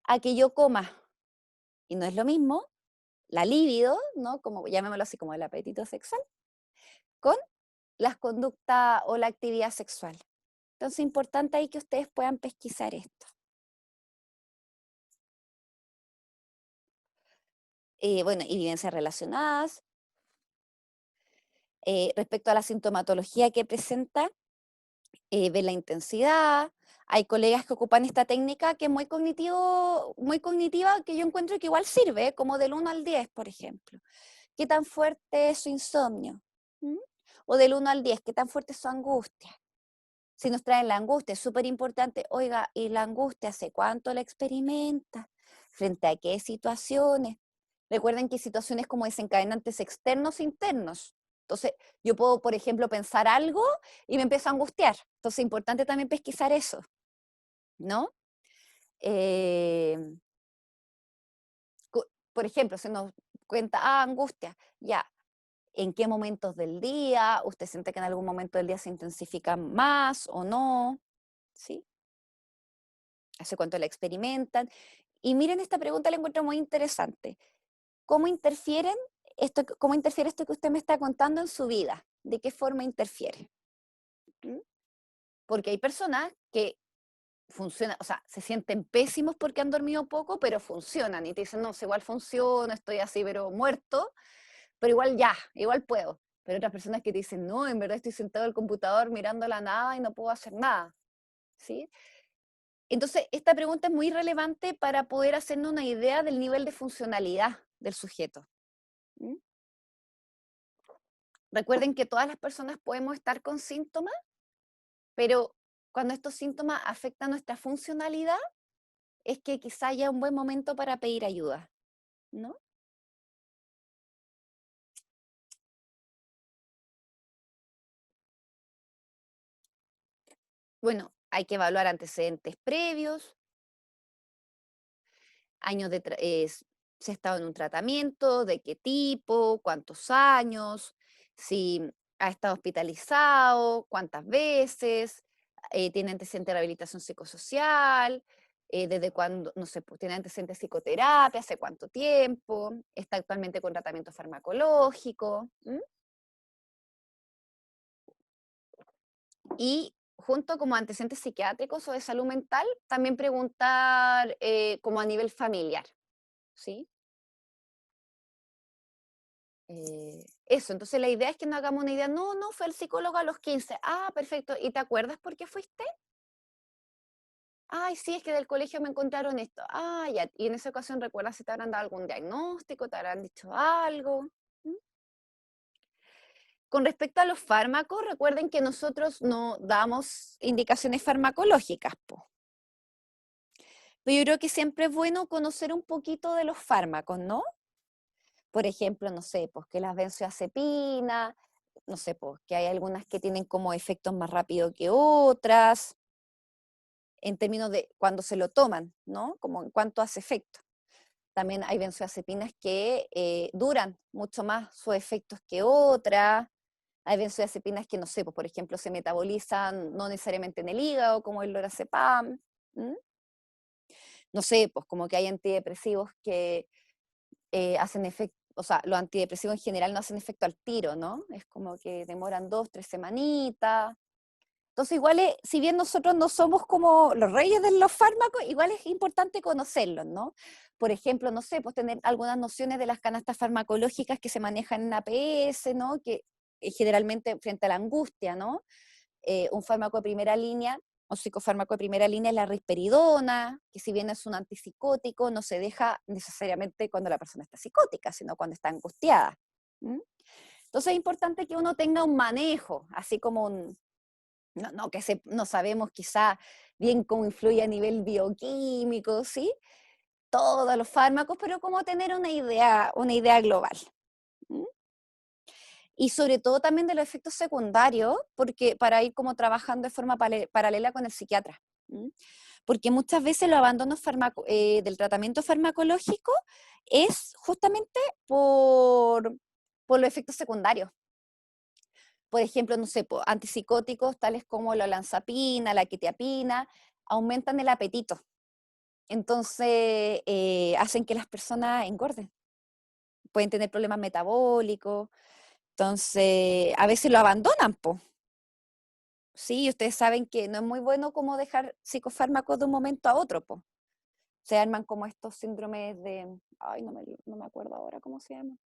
a que yo coma. Y no es lo mismo la libido, ¿no? Como llamémoslo así, como el apetito sexual, con las conductas o la actividad sexual. Entonces, importante ahí que ustedes puedan pesquisar esto. Bueno, y vivencias relacionadas. Respecto a la sintomatología que presenta, ver la intensidad. Hay colegas que ocupan esta técnica que es muy cognitiva, que yo encuentro que igual sirve, como del 1 al 10, por ejemplo. ¿Qué tan fuerte es su insomnio? ¿Mm? O del 1 al 10, ¿qué tan fuerte es su angustia? Si nos traen la angustia, es súper importante, oiga, ¿y la angustia hace cuánto la experimenta? ¿Frente a qué situaciones? Recuerden que hay situaciones como desencadenantes externos e internos. Entonces, yo puedo, por ejemplo, pensar algo y me empiezo a angustiar. Entonces, es importante también pesquisar eso, ¿no? Eh, por ejemplo, se nos cuenta, angustia, ya, ¿en qué momentos del día? ¿Usted siente que en algún momento del día se intensifica más o no? ¿Sí? ¿Hace cuánto la experimentan? Y miren, esta pregunta la encuentro muy interesante. ¿Cómo interfiere esto que usted me está contando en su vida? ¿De qué forma interfiere? ¿Mm? Porque hay personas que funcionan, o sea, se sienten pésimos porque han dormido poco, pero funcionan y te dicen, no, si igual funciona, estoy así, pero muerto, pero igual ya, igual puedo. Pero otras personas que te dicen, no, en verdad estoy sentado en el computador mirando la nada y no puedo hacer nada. ¿Sí? Entonces, esta pregunta es muy relevante para poder hacernos una idea del nivel de funcionalidad del sujeto. ¿Mm? Recuerden que todas las personas podemos estar con síntomas, pero cuando estos síntomas afectan nuestra funcionalidad, es que quizá haya un buen momento para pedir ayuda, ¿no? Bueno, hay que evaluar antecedentes previos, años de si ha estado en un tratamiento, de qué tipo, cuántos años, si ha estado hospitalizado, cuántas veces, tiene antecedentes de rehabilitación psicosocial, desde cuándo, no sé, pues, tiene antecedentes de psicoterapia, hace cuánto tiempo, está actualmente con tratamiento farmacológico. ¿M? Y junto como antecedentes psiquiátricos o de salud mental, también preguntar como a nivel familiar, ¿sí? Eso, entonces la idea es que no hagamos una idea, no, no, fue el psicólogo a los 15, perfecto, ¿y te acuerdas por qué fuiste? Ay, sí, es que del colegio me encontraron esto, ya, y en esa ocasión recuerdas si te habrán dado algún diagnóstico, te habrán dicho algo. ¿Mm? Con respecto a los fármacos, recuerden que nosotros no damos indicaciones farmacológicas, po. Pero yo creo que siempre es bueno conocer un poquito de los fármacos, ¿no? Por ejemplo, no sé, pues que las benzodiazepinas, no sé, pues que hay algunas que tienen como efectos más rápido que otras, en términos de cuando se lo toman, ¿no? Como en cuanto hace efecto. También hay benzodiazepinas que duran mucho más sus efectos que otras. Hay benzodiazepinas que, no sé, pues por ejemplo, se metabolizan no necesariamente en el hígado, como el lorazepam. ¿M? No sé, pues como que hay antidepresivos que hacen efecto, o sea, los antidepresivos en general no hacen efecto al tiro, ¿no? Es como que demoran 2, 3 semanitas. Entonces, igual, si bien nosotros no somos como los reyes de los fármacos, igual es importante conocerlos, ¿no? Por ejemplo, no sé, pues tener algunas nociones de las canastas farmacológicas que se manejan en APS, ¿no? Que generalmente frente a la angustia, ¿no? Un fármaco de primera línea, o psicofármaco de primera línea es la risperidona, que si bien es un antipsicótico, no se deja necesariamente cuando la persona está psicótica, sino cuando está angustiada. ¿Mm? Entonces es importante que uno tenga un manejo, así como no que no sabemos quizá bien cómo influye a nivel bioquímico, ¿sí? todos los fármacos, pero como tener una idea global. ¿Mm? Y sobre todo también de los efectos secundarios, porque para ir como trabajando de forma paralela con el psiquiatra. ¿Mm? Porque muchas veces los abandonos del tratamiento farmacológico es justamente por los efectos secundarios. Por ejemplo, no sé, antipsicóticos tales como la olanzapina, la quetiapina, aumentan el apetito. Entonces, hacen que las personas engorden. Pueden tener problemas metabólicos. Entonces, a veces lo abandonan, po. Sí, ustedes saben que no es muy bueno como dejar psicofármacos de un momento a otro, po. Se arman como estos síndromes de, ay, no me acuerdo ahora cómo se llama.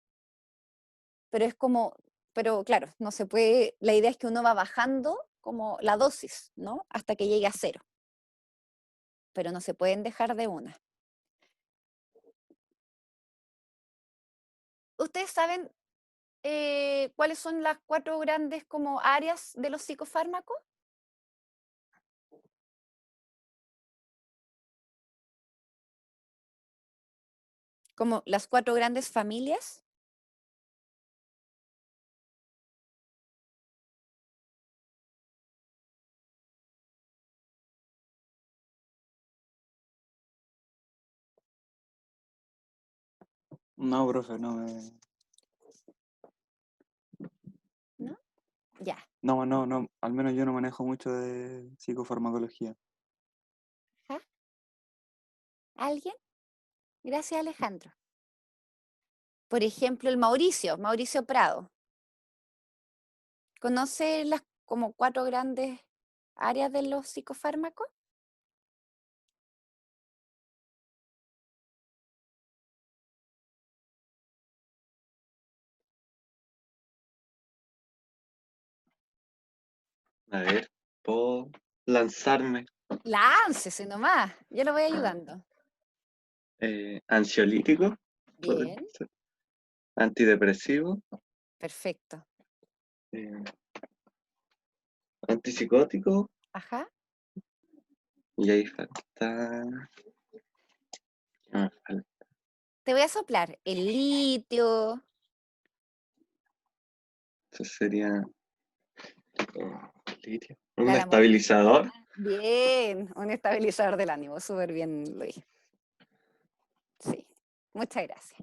Pero es como, pero claro, no se puede, la idea es que uno va bajando como la dosis, ¿no? Hasta que llegue a 0. Pero no se pueden dejar de una. ¿Ustedes saben cuáles son las 4 grandes como áreas de los psicofármacos? Como las 4 grandes familias. No, profe, no me... ¿No? Ya. No, al menos yo no manejo mucho de psicofarmacología. ¿Ah? ¿Alguien? Gracias, Alejandro. Por ejemplo, el Mauricio Prado. ¿Conoce las como 4 grandes áreas de los psicofármacos? A ver, puedo lanzarme. Láncese nomás, yo lo voy ayudando. Ansiolítico, podría Bien, ser, antidepresivo, perfecto. eh, antipsicótico, Ajá. y ahí falta. Falta. Te voy a soplar el litio. Eso sería. Litio. Un La estabilizador. Bien, un estabilizador del ánimo, súper bien, Luis. Sí, muchas gracias.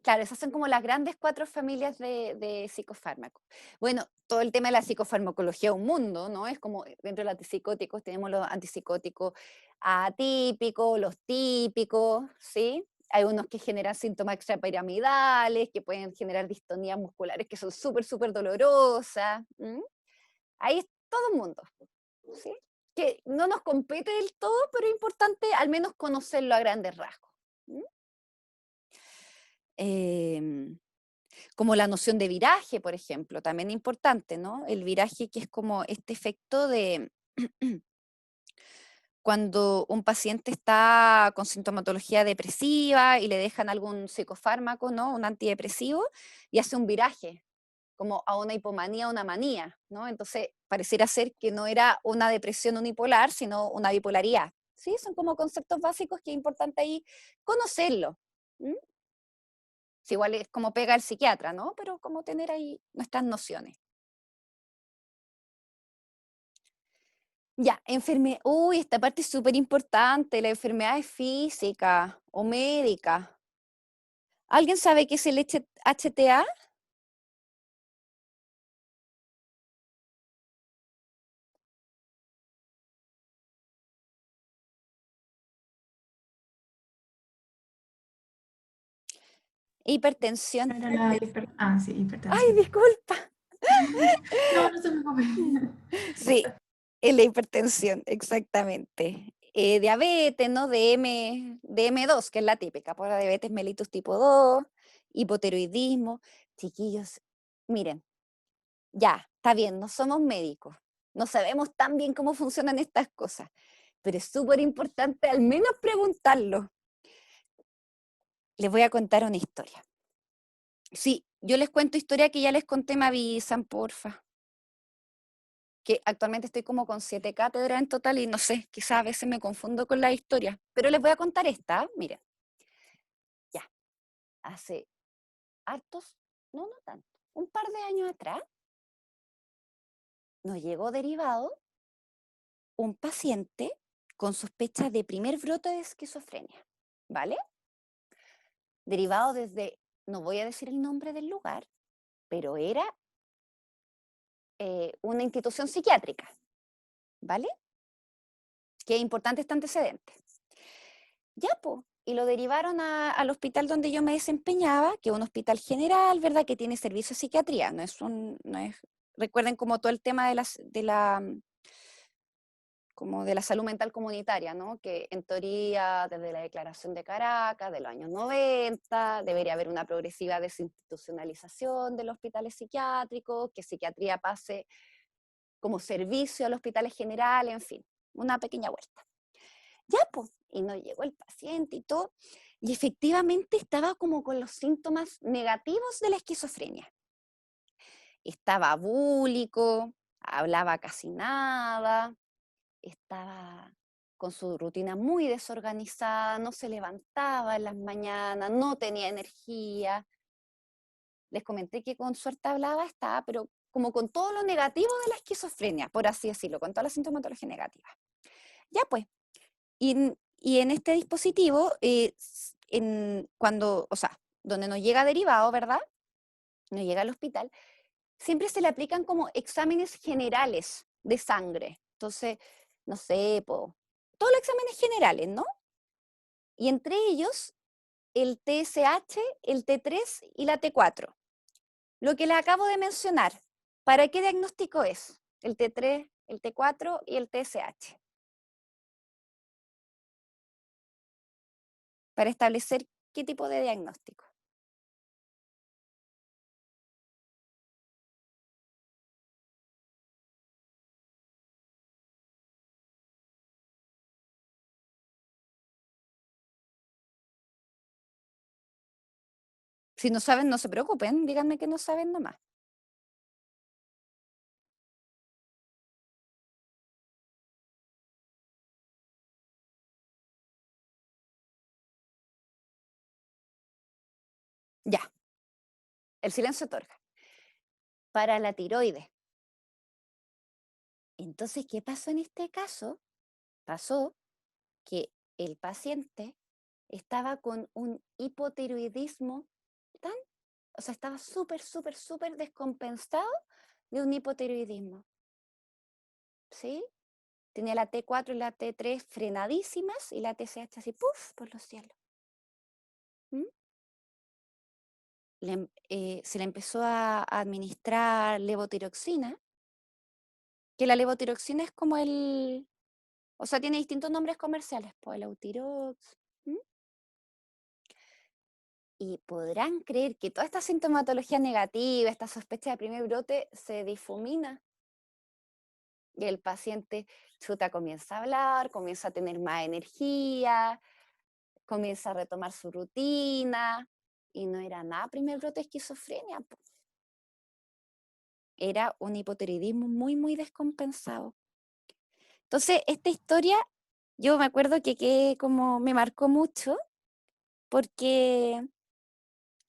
Claro, esas son como las grandes 4 familias de psicofármacos. Bueno, todo el tema de la psicofarmacología es un mundo, ¿no? Es como dentro de los antipsicóticos tenemos los antipsicóticos atípicos, los típicos, ¿sí? Hay unos que generan síntomas extrapiramidales, que pueden generar distonías musculares que son súper, súper dolorosas. ¿M? Ahí es todo un mundo, ¿sí? Que no nos compete del todo, pero es importante al menos conocerlo a grandes rasgos. ¿M? Como la noción de viraje, por ejemplo, también importante, ¿no? El viraje que es como este efecto de cuando un paciente está con sintomatología depresiva y le dejan algún psicofármaco, ¿no? Un antidepresivo, y hace un viraje, como a una hipomanía, una manía, ¿no? Entonces, pareciera ser que no era una depresión unipolar, sino una bipolaridad. ¿Sí? Son como conceptos básicos que es importante ahí conocerlo. ¿M? Sí, igual es como pega el psiquiatra, ¿no? Pero como tener ahí nuestras nociones. Ya, uy, esta parte es súper importante, la enfermedad es física o médica. ¿Alguien sabe qué es el HTA? Hipertensión. Era la sí, Ay, hipertensión. disculpa. No, no se preocupe. Sí, es la hipertensión, exactamente. Diabetes, ¿no? De M2, que es la típica, por la diabetes mellitus tipo 2, hipotiroidismo. Chiquillos, miren, ya, está bien, no somos médicos, no sabemos tan bien cómo funcionan estas cosas, pero es súper importante al menos preguntarlo. Les voy a contar una historia. Sí, yo les cuento historia que ya les conté, me avisan, porfa. Que actualmente estoy como con 7 cátedras en total y no sé, quizás a veces me confundo con la historia, pero les voy a contar esta, miren. hace hartos, no tanto, un par de años atrás, nos llegó derivado un paciente con sospechas de primer brote de esquizofrenia, ¿vale? Derivado desde, no voy a decir el nombre del lugar, pero era una institución psiquiátrica, ¿vale? Que es importante este antecedente. Ya, pues, y lo derivaron al hospital donde yo me desempeñaba, que es un hospital general, ¿verdad? Que tiene servicio de psiquiatría, recuerden como todo el tema como de la salud mental comunitaria, ¿no? Que en teoría, desde la Declaración de Caracas, de los años 90, debería haber una progresiva desinstitucionalización de los hospitales psiquiátricos, que psiquiatría pase como servicio a los hospitales generales, en fin, una pequeña vuelta. Ya, pues, y nos llegó el paciente y todo, y efectivamente estaba como con los síntomas negativos de la esquizofrenia. Estaba búlico, hablaba casi nada, estaba con su rutina muy desorganizada, no se levantaba en las mañanas, no tenía energía. Les comenté que con suerte hablaba, estaba, pero como con todo lo negativo de la esquizofrenia, por así decirlo, con toda la sintomatología negativa. Ya, pues, y en este dispositivo, o sea, donde nos llega derivado, ¿verdad? Nos llega al hospital, siempre se le aplican como exámenes generales de sangre. Entonces, no sé, todos los exámenes generales, ¿no? Y entre ellos, el TSH, el T3 y la T4. Lo que le acabo de mencionar, ¿para qué diagnóstico es? El T3, el T4 y el TSH. Para establecer qué tipo de diagnóstico. Si no saben, no se preocupen, díganme que no saben nomás. Ya, el silencio otorga. Para la tiroides. Entonces, ¿qué pasó en este caso? Pasó que el paciente estaba con un hipotiroidismo o sea, estaba súper descompensado de un hipotiroidismo. ¿Sí? Tenía la T4 y la T3 frenadísimas y la TSH así, ¡puf!, por los cielos. ¿Mm? Se le empezó a administrar levotiroxina, que la levotiroxina es como o sea, tiene distintos nombres comerciales, pues el Eutirox. ¿Mm? Y podrán creer que toda esta sintomatología negativa, esta sospecha de primer brote, se difumina. Y el paciente, comienza a hablar, comienza a tener más energía, comienza a retomar su rutina, y no era nada primer brote de esquizofrenia, po. Era un hipotiroidismo muy descompensado. Entonces, esta historia, yo me acuerdo que como me marcó mucho, porque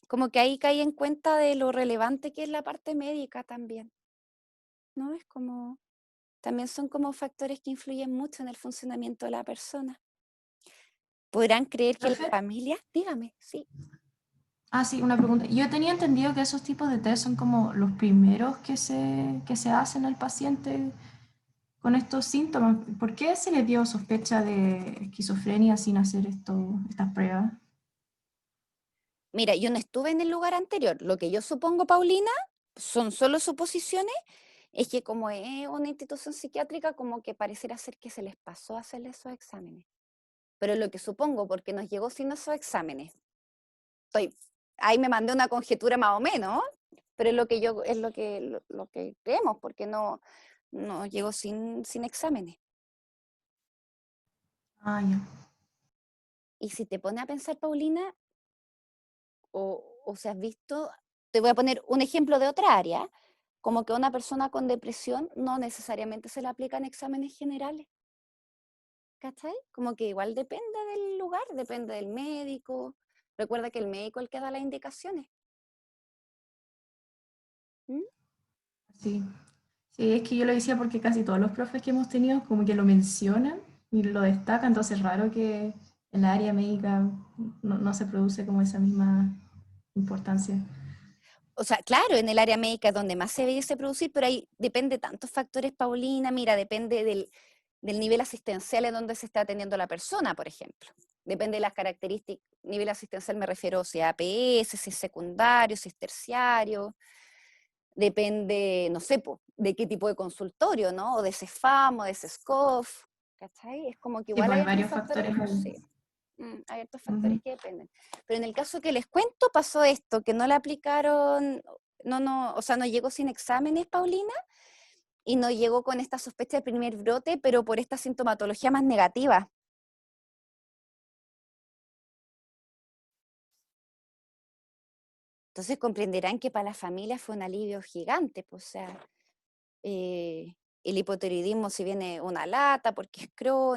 como que ahí caí en cuenta de lo relevante que es la parte médica también, ¿no? Es como, también son como factores que influyen mucho en el funcionamiento de la persona. ¿Podrán creer que la Profe. familia? Dígame, sí. Ah, sí, una pregunta. Yo tenía entendido que esos tipos de test son como los primeros que se hacen al paciente con estos síntomas. ¿Por qué se le dio sospecha de esquizofrenia sin hacer estas pruebas? Mira, yo no estuve en el lugar anterior. Lo que yo supongo, Paulina, son solo suposiciones, es que como es una institución psiquiátrica, como que pareciera ser que se les pasó a hacerle esos exámenes. Pero lo que supongo, porque nos llegó sin esos exámenes. Ahí me mandé una conjetura más o menos, pero es lo que creemos, porque no llegó sin exámenes. Ah, ya. Y si te pones a pensar, Paulina, o si has visto, te voy a poner un ejemplo de otra área, como que a una persona con depresión no necesariamente se le aplican exámenes generales. ¿Cachai? Como que igual depende del lugar, depende del médico, Recuerda que el médico es el que da las indicaciones. ¿Mm? Sí. Sí, es que yo lo decía porque casi todos los profes que hemos tenido como que lo mencionan y lo destacan, entonces es raro que en la área médica no se produce como esa misma importancia. O sea, claro, en el área médica es donde más se ve y se producir, pero ahí depende de tantos factores, Paulina. Mira, depende del nivel asistencial en donde se está atendiendo la persona, por ejemplo. Depende de las características. Nivel asistencial me refiero si es APS, si es secundario, si es terciario. Depende, no sé, de qué tipo de consultorio, ¿no? O de CEFAM o de CESCOF, ¿cachai? Es como que Sí, igual pues hay hay otros varios factores, factores sí. ahí. Hay otros Ujú. factores que dependen. Pero en el caso que les cuento, pasó esto, que no le aplicaron, o sea, no llegó sin exámenes, Paulina, y no llegó con esta sospecha de primer brote, pero por esta sintomatología más negativa. Entonces comprenderán que para la familia fue un alivio gigante, pues, o sea, eh, el hipotiroidismo si viene una lata, porque es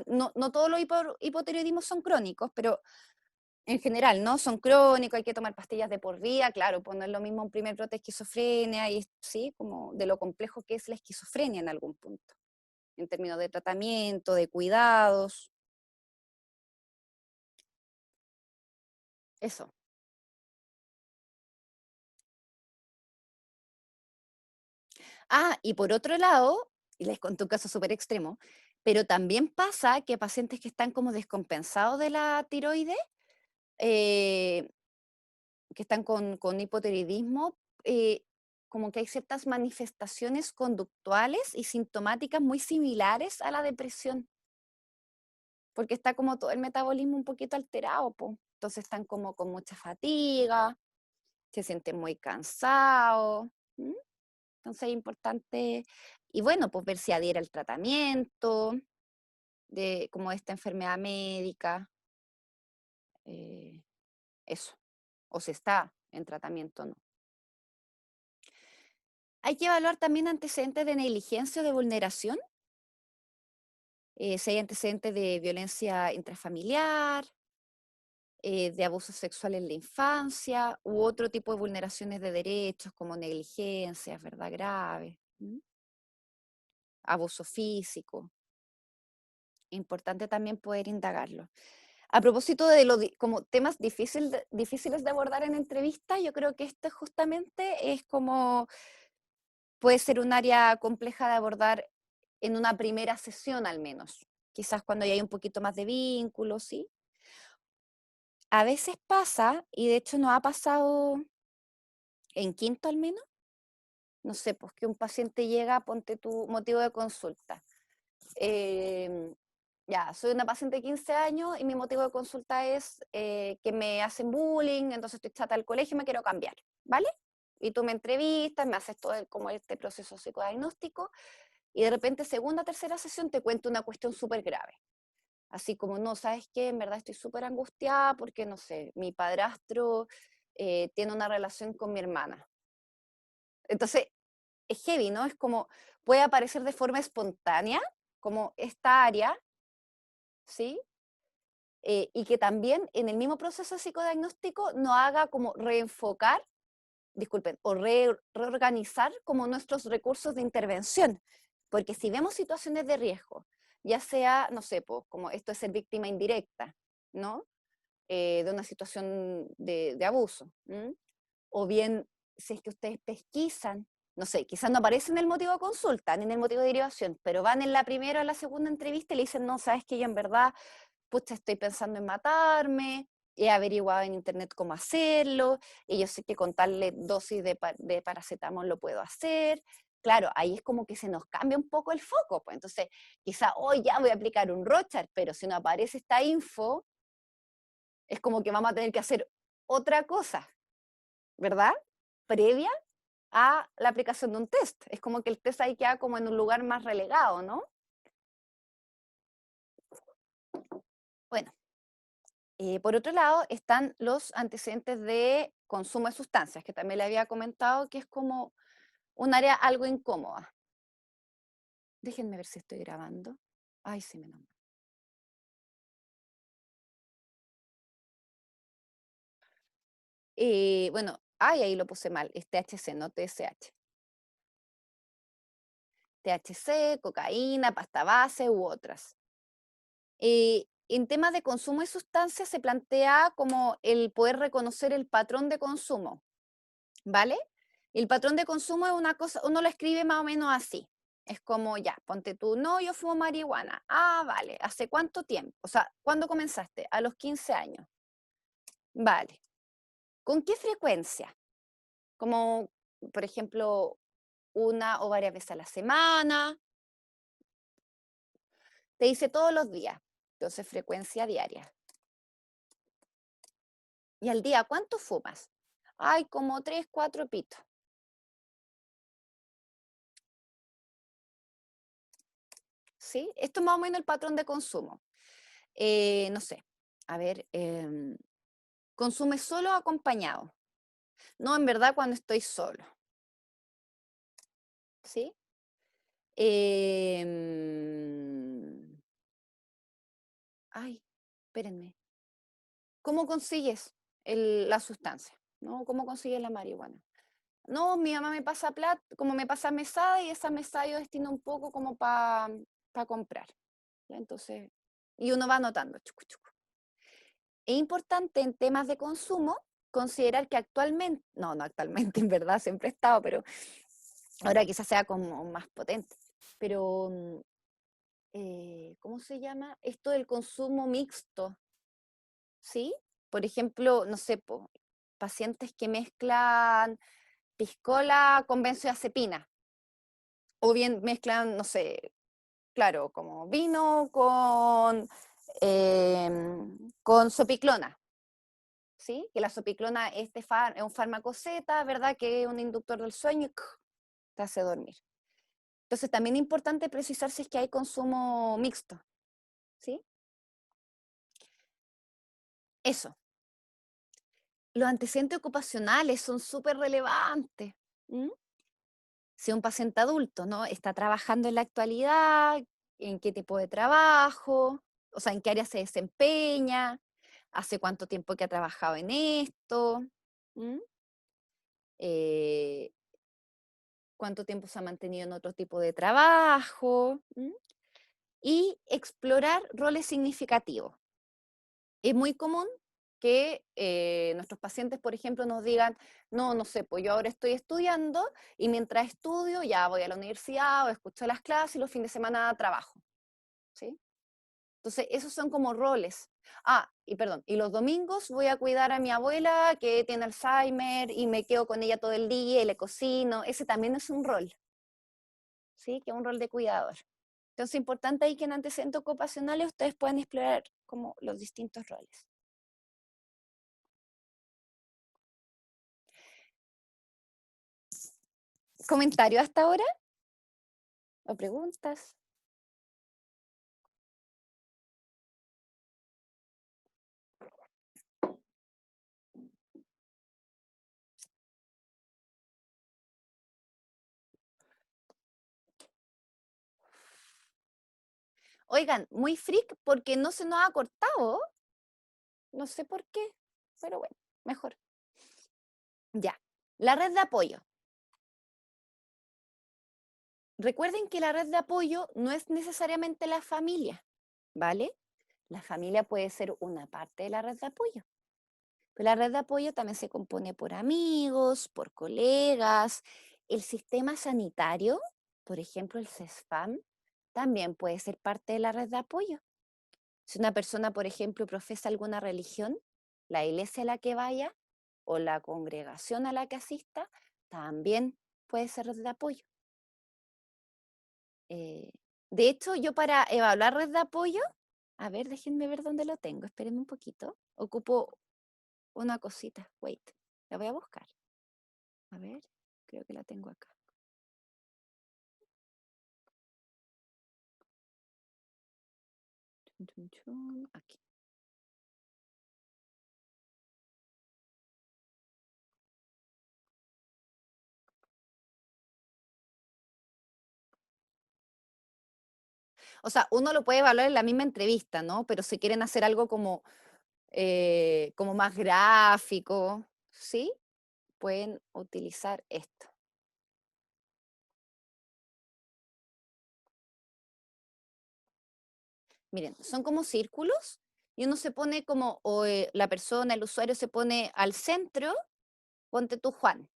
no todos los hipotiroidismos son crónicos, pero en general, ¿no? Son crónicos, hay que tomar pastillas de por vida, claro, pues no es lo mismo un primer brote de esquizofrenia, y sí, como de lo complejo que es la esquizofrenia en algún punto, en términos de tratamiento, de cuidados, eso. Ah, y por otro lado, y les conté un caso súper extremo, pero también pasa que pacientes que están como descompensados de la tiroides, eh, que están con hipotiroidismo, como que hay ciertas manifestaciones conductuales y sintomáticas muy similares a la depresión, porque está como todo el metabolismo un poquito alterado, po. Entonces están como con mucha fatiga, se sienten muy cansados. ¿M? Entonces es importante, y bueno, pues ver si adhiere al tratamiento de como esta enfermedad médica, eh, eso, o si está en tratamiento o no. Hay que evaluar también antecedentes de negligencia o de vulneración, si hay antecedentes de violencia intrafamiliar, de abuso sexual en la infancia, u otro tipo de vulneraciones de derechos como negligencias, ¿verdad? Graves, abuso físico. Importante también poder indagarlo. A propósito de como temas difíciles de abordar en entrevistas, yo creo que este justamente es como puede ser un área compleja de abordar en una primera sesión al menos. Quizás cuando ya hay un poquito más de vínculo, ¿sí? A veces pasa, y de hecho nos ha pasado en quinto al menos, no sé, pues que un paciente llega, ponte tu motivo de consulta. Ya, soy una paciente de 15 años y mi motivo de consulta es que me hacen bullying, entonces estoy chata del colegio y me quiero cambiar, ¿vale? Y tú me entrevistas, me haces todo como este proceso psicodiagnóstico y de repente segunda, tercera sesión te cuento una cuestión súper grave. Así como, no, ¿sabes qué? En verdad estoy súper angustiada porque, no sé, mi padrastro tiene una relación con mi hermana. Entonces, es heavy, ¿no? Es como, puede aparecer de forma espontánea, como esta área, ¿sí? Y que también en el mismo proceso psicodiagnóstico nos haga como reenfocar, disculpen, o reorganizar como nuestros recursos de intervención. Porque si vemos situaciones de riesgo, ya sea, no sé, pues, como esto es ser víctima indirecta, ¿no? De una situación de abuso, ¿m? O bien, si es que ustedes pesquisan, no sé, quizás no aparece en el motivo de consulta, ni en el motivo de derivación, pero van en la primera o en la segunda entrevista y le dicen, no, sabes que yo en verdad pucha, estoy pensando en matarme, he averiguado en internet cómo hacerlo, y yo sé que con tal dosis de paracetamol lo puedo hacer. Claro, ahí es como que se nos cambia un poco el foco, pues entonces quizá hoy ya voy a aplicar un Rochard, pero si no aparece esta info, es como que vamos a tener que hacer otra cosa, ¿verdad? Previa a la aplicación de un test. Es como que el test ahí queda como en un lugar más relegado, ¿no? Bueno, por otro lado, están los antecedentes de consumo de sustancias, que también le había comentado que es como un área algo incómoda. Déjenme ver si estoy grabando. Ay, sí, menos mal. Bueno, ay, ahí lo puse mal, es THC, no TSH. THC, cocaína, pasta base u otras. En temas de consumo de sustancias se plantea como el poder reconocer el patrón de consumo, ¿vale? El patrón de consumo es una cosa, uno lo escribe más o menos así. Es como, ya, ponte tú, no, yo fumo marihuana. Ah, vale, ¿hace cuánto tiempo? O sea, ¿cuándo comenzaste? A los 15 años. Vale. ¿Con qué frecuencia? Como, por ejemplo, una o varias veces a la semana. Te dice todos los días. Entonces, frecuencia diaria. ¿Y al día cuánto fumas? Ay, como 3, 4 pitos. ¿Sí? Esto es más o menos el patrón de consumo. No sé, a ver, consume solo o acompañado. No, en verdad cuando estoy solo. ¿Sí? Ay, espérenme. ¿Cómo consigues la sustancia? ¿No? ¿Cómo consigues la marihuana? No, mi mamá me pasa plata, como me pasa mesada y esa mesada yo destino un poco como para comprar. ¿Ya? Entonces, y uno va anotando. Chucu, chucu. Es importante en temas de consumo considerar que actualmente, no actualmente, en verdad siempre he estado, pero ahora quizás sea como más potente, pero ¿cómo se llama? Esto del consumo mixto, ¿sí? Por ejemplo, no sé, pacientes que mezclan piscola con benzodiazepina, o bien mezclan, no sé, claro, como vino con sopiclona. ¿Sí? Que la sopiclona es un fármaco Z, ¿verdad? Que es un inductor del sueño y te hace dormir. Entonces también es importante precisar si es que hay consumo mixto, ¿sí? Eso. Los antecedentes ocupacionales son súper relevantes. ¿Mm? Si un paciente adulto, ¿no? Está trabajando en la actualidad, en qué tipo de trabajo, o sea, en qué área se desempeña, hace cuánto tiempo que ha trabajado en esto. ¿Mm? Eh, cuánto tiempo se ha mantenido en otro tipo de trabajo, y explorar roles significativos. Es muy común que nuestros pacientes, por ejemplo, nos digan, no sé, pues yo ahora estoy estudiando y mientras estudio ya voy a la universidad o escucho las clases y los fines de semana trabajo, ¿sí? Entonces, esos son como roles. Ah, y perdón, y los domingos voy a cuidar a mi abuela que tiene Alzheimer y me quedo con ella todo el día y le cocino. Ese también es un rol. ¿Sí? Que es un rol de cuidador. Entonces, importante ahí que en antecedentes ocupacionales ustedes puedan explorar como los distintos roles. ¿Comentarios hasta ahora? ¿O preguntas? Oigan, muy freak porque no se nos ha cortado. No sé por qué, pero bueno, mejor. Ya, la red de apoyo. Recuerden que la red de apoyo no es necesariamente la familia, ¿vale? La familia puede ser una parte de la red de apoyo. Pero la red de apoyo también se compone por amigos, por colegas. El sistema sanitario, por ejemplo, el CESFAM, también puede ser parte de la red de apoyo. Si una persona, por ejemplo, profesa alguna religión, la iglesia a la que vaya o la congregación a la que asista, también puede ser red de apoyo. Eh, de hecho, yo para evaluar red de apoyo, a ver, déjenme ver dónde lo tengo, espérenme un poquito. Ocupo una cosita, wait, la voy a buscar. A ver, creo que la tengo acá. Chun, chun, chun, aquí. O sea, uno lo puede evaluar en la misma entrevista, ¿no? Pero si quieren hacer algo como más gráfico, ¿sí? Pueden utilizar esto. Miren, son como círculos y uno se pone como, o la persona, el usuario se pone al centro, ponte tú Juan.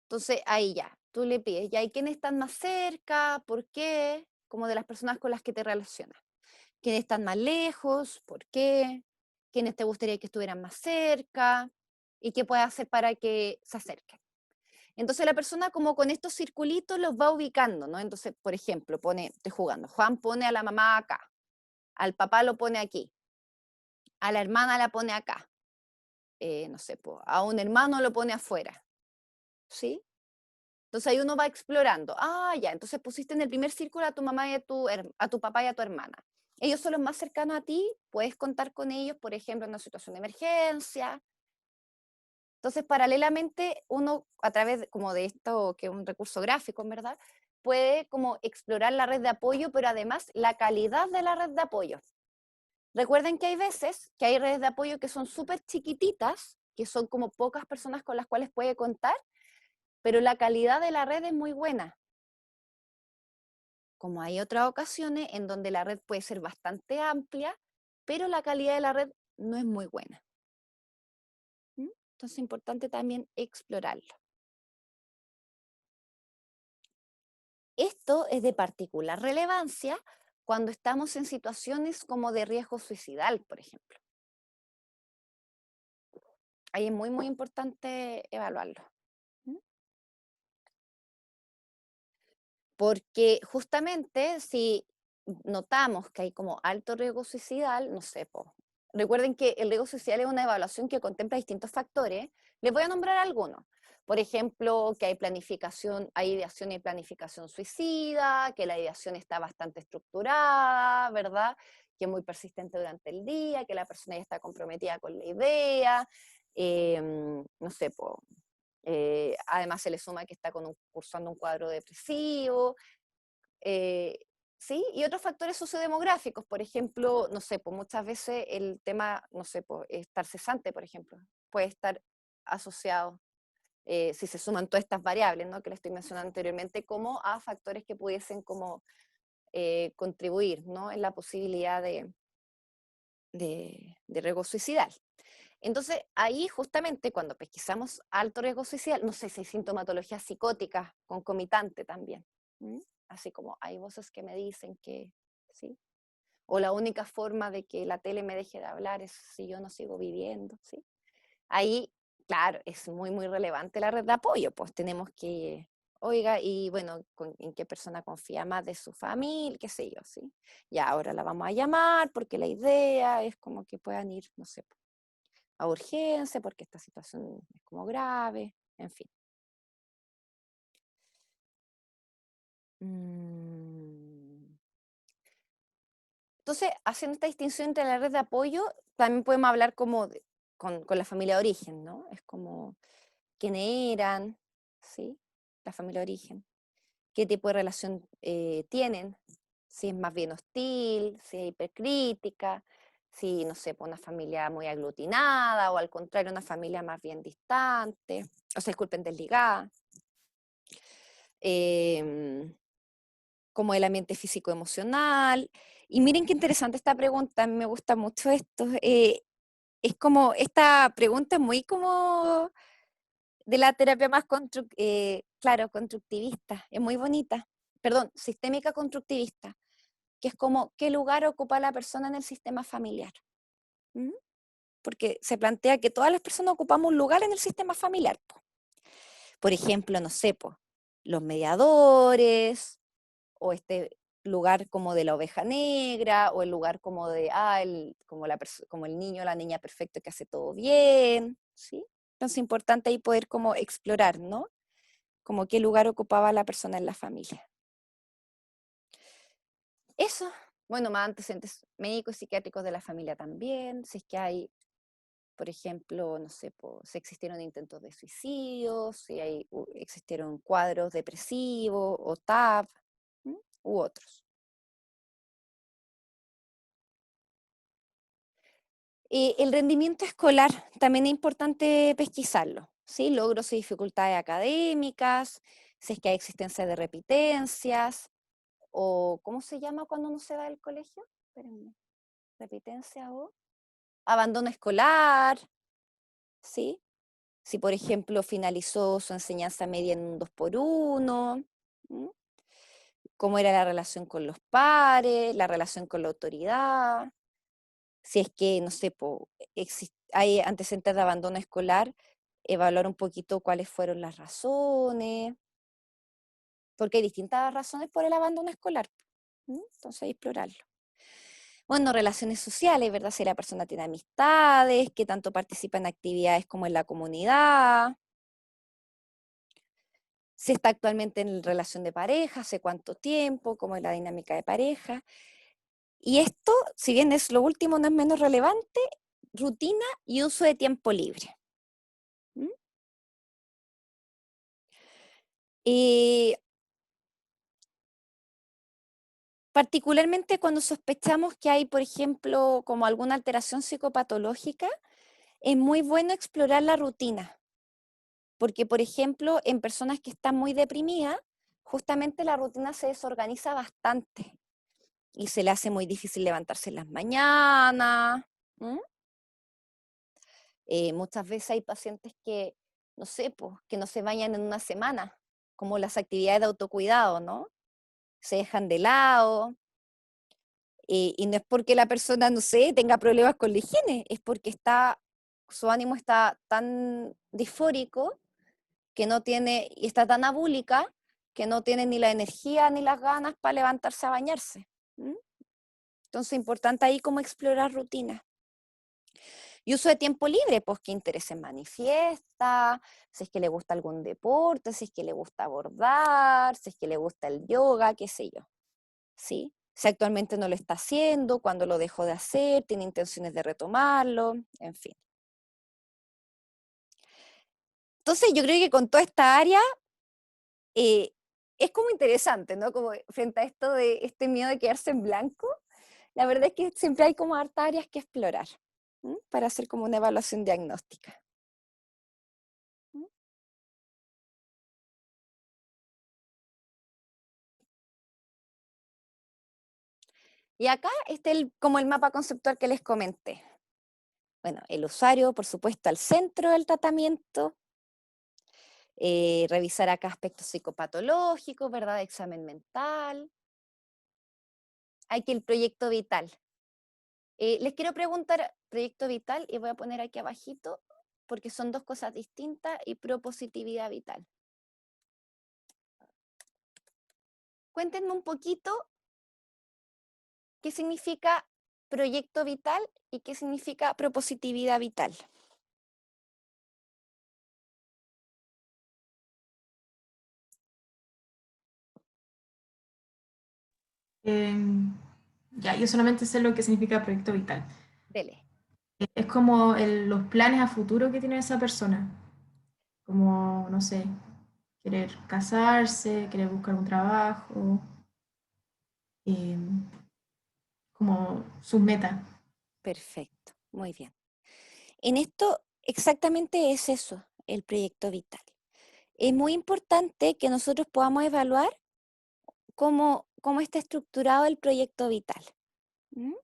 Entonces ahí ya, tú le pides, ya, ¿y quiénes están más cerca? ¿Por qué? Como de las personas con las que te relacionas. ¿Quiénes están más lejos? ¿Por qué? ¿Quiénes te gustaría que estuvieran más cerca? ¿Y qué puedes hacer para que se acerquen? Entonces la persona como con estos circulitos los va ubicando, ¿no? Entonces, por ejemplo, estoy jugando, Juan pone a la mamá acá, al papá lo pone aquí, a la hermana la pone acá, no sé, a un hermano lo pone afuera, ¿sí? Entonces ahí uno va explorando. Ah, ya, entonces pusiste en el primer círculo a tu mamá y a tu papá y a tu hermana. Ellos son los más cercanos a ti, puedes contar con ellos, por ejemplo, en una situación de emergencia. Entonces, paralelamente, uno a través como de esto, que es un recurso gráfico, en verdad, puede como explorar la red de apoyo, pero además la calidad de la red de apoyo. Recuerden que hay veces que hay redes de apoyo que son súper chiquititas, que son como pocas personas con las cuales puede contar, pero la calidad de la red es muy buena. Como hay otras ocasiones en donde la red puede ser bastante amplia, pero la calidad de la red no es muy buena. Entonces es importante también explorarlo. Esto es de particular relevancia cuando estamos en situaciones como de riesgo suicidal, por ejemplo. Ahí es muy, muy importante evaluarlo. Porque justamente si notamos que hay como alto riesgo suicidal, no sé, recuerden que el riesgo suicidal es una evaluación que contempla distintos factores. Les voy a nombrar algunos. Por ejemplo, que hay planificación, hay ideación y planificación suicida, que la ideación está bastante estructurada, ¿verdad? Que es muy persistente durante el día, que la persona ya está comprometida con la idea, no sé, además se le suma que está cursando un cuadro depresivo, ¿sí? Y otros factores sociodemográficos, por ejemplo, no sé, pues muchas veces el tema, no sé, pues estar cesante, por ejemplo, puede estar asociado, si se suman todas estas variables, ¿no? Que le estoy mencionando anteriormente, como a factores que pudiesen como contribuir, ¿no? En la posibilidad de riesgo suicidal. Entonces, ahí justamente cuando pesquisamos alto riesgo suicidal, no sé si hay sintomatología psicótica concomitante también. Así como hay voces que me dicen que sí. O la única forma de que la tele me deje de hablar es si yo no sigo viviendo, ¿sí? Ahí, claro, es muy, muy relevante la red de apoyo, pues tenemos que, oiga, y bueno, ¿en qué persona confía más de su familia? Qué sé yo, ¿sí? Y ahora la vamos a llamar porque la idea es como que puedan ir, no sé, a urgencia porque esta situación es como grave, en fin. Entonces, haciendo esta distinción entre la red de apoyo, también podemos hablar como con la familia de origen, ¿no? Es como quiénes eran, ¿sí? La familia de origen. ¿Qué tipo de relación tienen? Si es más bien hostil, si es hipercrítica, si, no sé, pues una familia muy aglutinada o al contrario, una familia más bien distante, o sea, disculpen, desligada. Como el ambiente físico-emocional. Y miren qué interesante esta pregunta, a mí me gusta mucho esto. Es como, esta pregunta es muy como de la terapia más claro, constructivista, es muy bonita. Perdón, sistémica constructivista, que es como qué lugar ocupa la persona en el sistema familiar. Porque se plantea que todas las personas ocupamos un lugar en el sistema familiar. Por ejemplo, no sé, los mediadores, o este lugar como de la oveja negra, o el lugar como de, como el niño o la niña perfecto que hace todo bien, ¿sí? Entonces es importante ahí poder como explorar, ¿no? Como qué lugar ocupaba la persona en la familia. Eso, bueno, más antecedentes médicos y psiquiátricos de la familia también, si es que hay, por ejemplo, no sé, si existieron intentos de suicidio, si existieron cuadros depresivos o TAP, u otros. El rendimiento escolar también es importante pesquisarlo, ¿sí? Logros y dificultades académicas, si es que hay existencia de repitencias, o ¿cómo se llama cuando uno se va del colegio? Espérenme, repitencia o abandono escolar, ¿sí? Si, por ejemplo, finalizó su enseñanza media en un 2x1, ¿m? Cómo era la relación con los pares, la relación con la autoridad, si es que, no sé, hay antecedentes de abandono escolar, evaluar un poquito cuáles fueron las razones, porque hay distintas razones por el abandono escolar, ¿m? Entonces, explorarlo. Bueno, relaciones sociales, ¿verdad? Si la persona tiene amistades, qué tanto participa en actividades como en la comunidad, si está actualmente en relación de pareja, hace cuánto tiempo, cómo es la dinámica de pareja. Y esto, si bien es lo último, no es menos relevante, rutina y uso de tiempo libre. ¿Mm? Y particularmente cuando sospechamos que hay, por ejemplo, como alguna alteración psicopatológica, es muy bueno explorar la rutina. Porque, por ejemplo, en personas que están muy deprimidas, justamente la rutina se desorganiza bastante y se le hace muy difícil levantarse en las mañanas. ¿M? Muchas veces hay pacientes que, no sé, pues, que no se bañan en una semana, como las actividades de autocuidado, ¿no? Se dejan de lado, y no es porque la persona, no sé, tenga problemas con la higiene, es porque su ánimo está tan disfórico que no tiene, y está tan abúlica, que no tiene ni la energía ni las ganas para levantarse a bañarse. ¿M? Entonces, importante ahí como explorar rutinas. Y uso de tiempo libre, pues qué intereses manifiesta, si es que le gusta algún deporte, si es que le gusta bordar, si es que le gusta el yoga, qué sé yo. ¿Sí? Si actualmente no lo está haciendo, cuando lo dejó de hacer, tiene intenciones de retomarlo, en fin. Entonces yo creo que con toda esta área es como interesante, ¿no? Como frente a esto de este miedo de quedarse en blanco, la verdad es que siempre hay como hartas áreas que explorar, ¿m? Para hacer como una evaluación diagnóstica. ¿M? Y acá está como el mapa conceptual que les comenté. Bueno, el usuario, por supuesto, al centro del tratamiento, revisar acá aspectos psicopatológicos, ¿verdad? Examen mental. Hay que el proyecto vital. Les quiero preguntar, proyecto vital, y voy a poner aquí abajito, porque son dos cosas distintas, y propositividad vital. Cuéntenme un poquito qué significa proyecto vital y qué significa propositividad vital. Ya, yo solamente sé lo que significa proyecto vital. Dele. Es como los planes a futuro que tiene esa persona. Como, no sé, querer casarse, querer buscar un trabajo, eh, como sus metas. Perfecto, muy bien. En esto exactamente es eso, el proyecto vital. Es muy importante que nosotros podamos evaluar cómo está estructurado el proyecto vital. ¿M?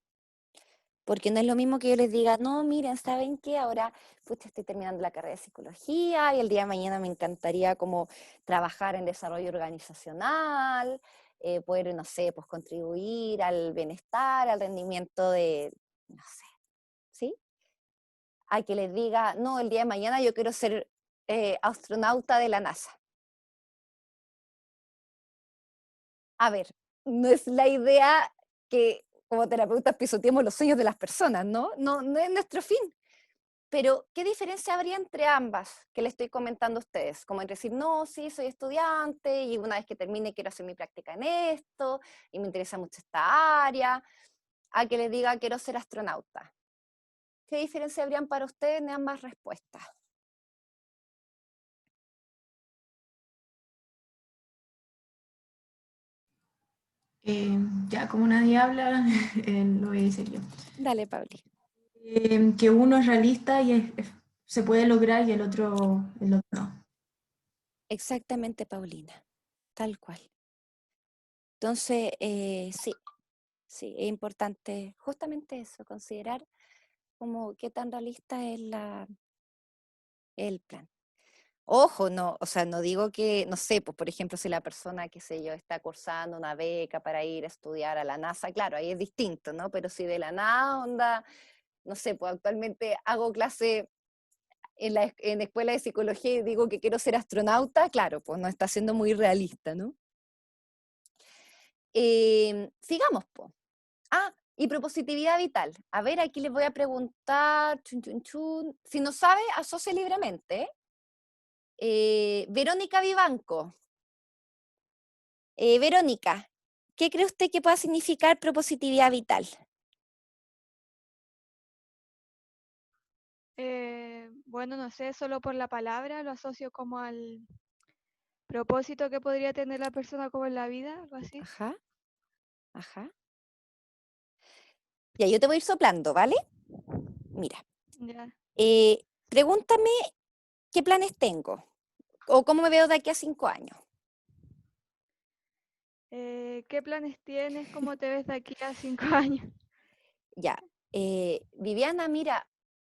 Porque no es lo mismo que yo les diga, no, miren, ¿saben qué? Ahora estoy terminando la carrera de psicología y el día de mañana me encantaría como trabajar en desarrollo organizacional, poder, no sé, pues contribuir al bienestar, al rendimiento de, no sé, ¿sí? A que les diga, no, el día de mañana yo quiero ser astronauta de la NASA. A ver, no es la idea que como terapeutas pisoteemos los sueños de las personas, ¿no? No, no es nuestro fin. Pero, ¿qué diferencia habría entre ambas que le estoy comentando a ustedes? Como entre decir, no, sí, soy estudiante y una vez que termine quiero hacer mi práctica en esto y me interesa mucho esta área, a que les diga quiero ser astronauta. ¿Qué diferencia habrían para ustedes en ambas respuestas? Ya como nadie habla, lo voy a decir yo. Dale, Pauli. Que uno es realista y se puede lograr y el otro no. Exactamente, Paulina, tal cual. Entonces, sí, es importante justamente eso, considerar como qué tan realista es el plan. Ojo, no, o sea, no digo que, no sé, pues por ejemplo, si la persona, qué sé yo, está cursando una beca para ir a estudiar a la NASA, claro, ahí es distinto, ¿no? Pero si de la nada, onda, no sé, pues actualmente hago clase en escuela de psicología y digo que quiero ser astronauta, claro, pues no está siendo muy realista, ¿no? Sigamos, pues. Ah, y propositividad vital. A ver, aquí les voy a preguntar, chun, chun, chun. Si no sabe, asocie libremente. Verónica Vivanco. Verónica, ¿qué cree usted que pueda significar propositividad vital? Bueno, no sé, solo por la palabra lo asocio como al propósito que podría tener la persona como en la vida, algo así. Ajá, ajá. Ya, yo te voy a ir soplando, ¿vale? Mira, Ya. pregúntame qué planes tengo o cómo me veo de aquí a 5 años. ¿Qué planes tienes? ¿Cómo te ves de aquí a 5 años? Ya, Viviana, mira,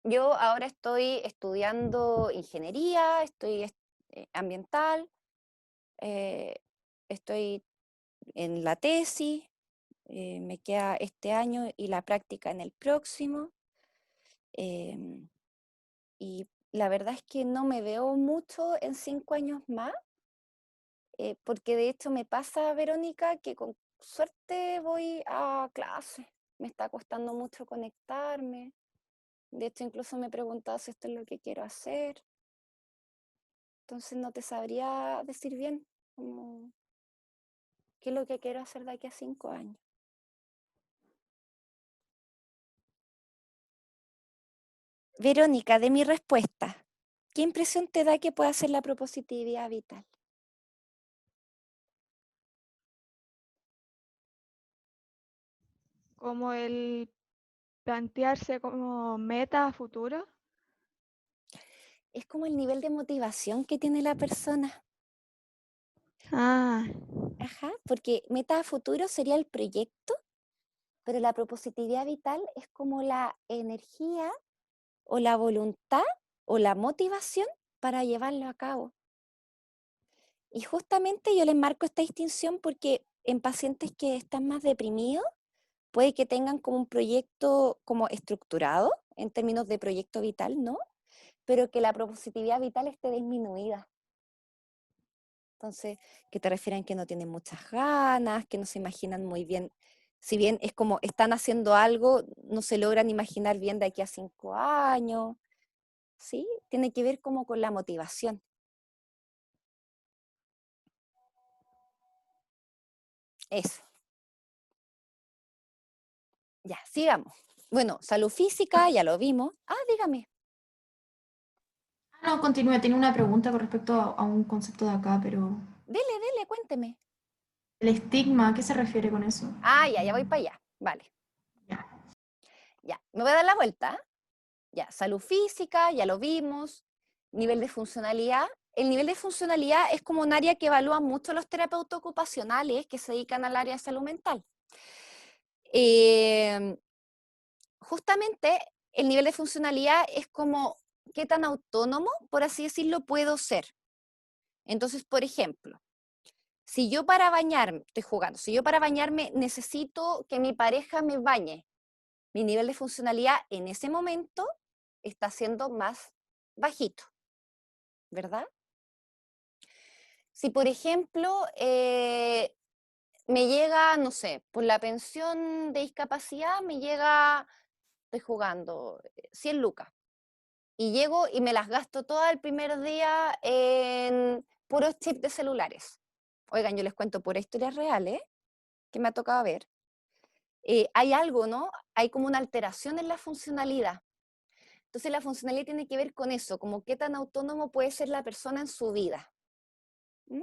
yo ahora estoy estudiando ingeniería, estoy ambiental, eh, estoy en la tesis, me queda este año y la práctica en el próximo. em, y la verdad es que no me veo mucho en 5 años más, porque de hecho me pasa, Verónica, que con suerte voy a clase. Me está costando mucho conectarme. De hecho, incluso me he preguntado si esto es lo que quiero hacer. Entonces no te sabría decir bien como, qué es lo que quiero hacer de aquí a 5 años. Verónica, de mi respuesta, ¿qué impresión te da que pueda hacer la propositividad vital? Como el plantearse como meta a futuro. Es como el nivel de motivación que tiene la persona. Ah, Ajá, porque meta a futuro sería el proyecto, pero la propositividad vital es como la energía o la voluntad o la motivación para llevarlo a cabo. Y justamente yo les marco esta distinción porque en pacientes que están más deprimidos, puede que tengan como un proyecto como estructurado en términos de proyecto vital, ¿no? Pero que la propositividad vital esté disminuida. Entonces, que te refieran que no tienen muchas ganas, que no se imaginan muy bien. Si bien es como están haciendo algo, no se logran imaginar bien de aquí a 5 años, ¿sí? Tiene que ver como con la motivación. Eso. Ya, sigamos. Bueno, salud física, ya lo vimos. Ah, dígame. No, continúe. Tenía una pregunta con respecto a un concepto de acá, pero Dele, cuénteme. el estigma, ¿a qué se refiere con eso? Ah, ya voy para allá. Vale. Ya. Ya, me voy a dar la vuelta. Ya, salud física, ya lo vimos. Nivel de funcionalidad. El nivel de funcionalidad es como un área que evalúan mucho los terapeutas ocupacionales que se dedican al área de salud mental. Justamente el nivel de funcionalidad es como qué tan autónomo, por así decirlo, puedo ser. Entonces, por ejemplo, si yo para bañarme, estoy jugando, si yo para bañarme necesito que mi pareja me bañe, mi nivel de funcionalidad en ese momento está siendo más bajito, ¿verdad? Si, por ejemplo, me llega, no sé, por la pensión de discapacidad me llega, estoy jugando, 100 lucas. Y llego y me las gasto todo el primer día en puros chips de celulares. Oigan, yo les cuento por historias reales que me ha tocado ver. Hay algo, ¿no? Hay como una alteración en la funcionalidad. Entonces la funcionalidad tiene que ver con eso, como qué tan autónomo puede ser la persona en su vida. ¿Mm?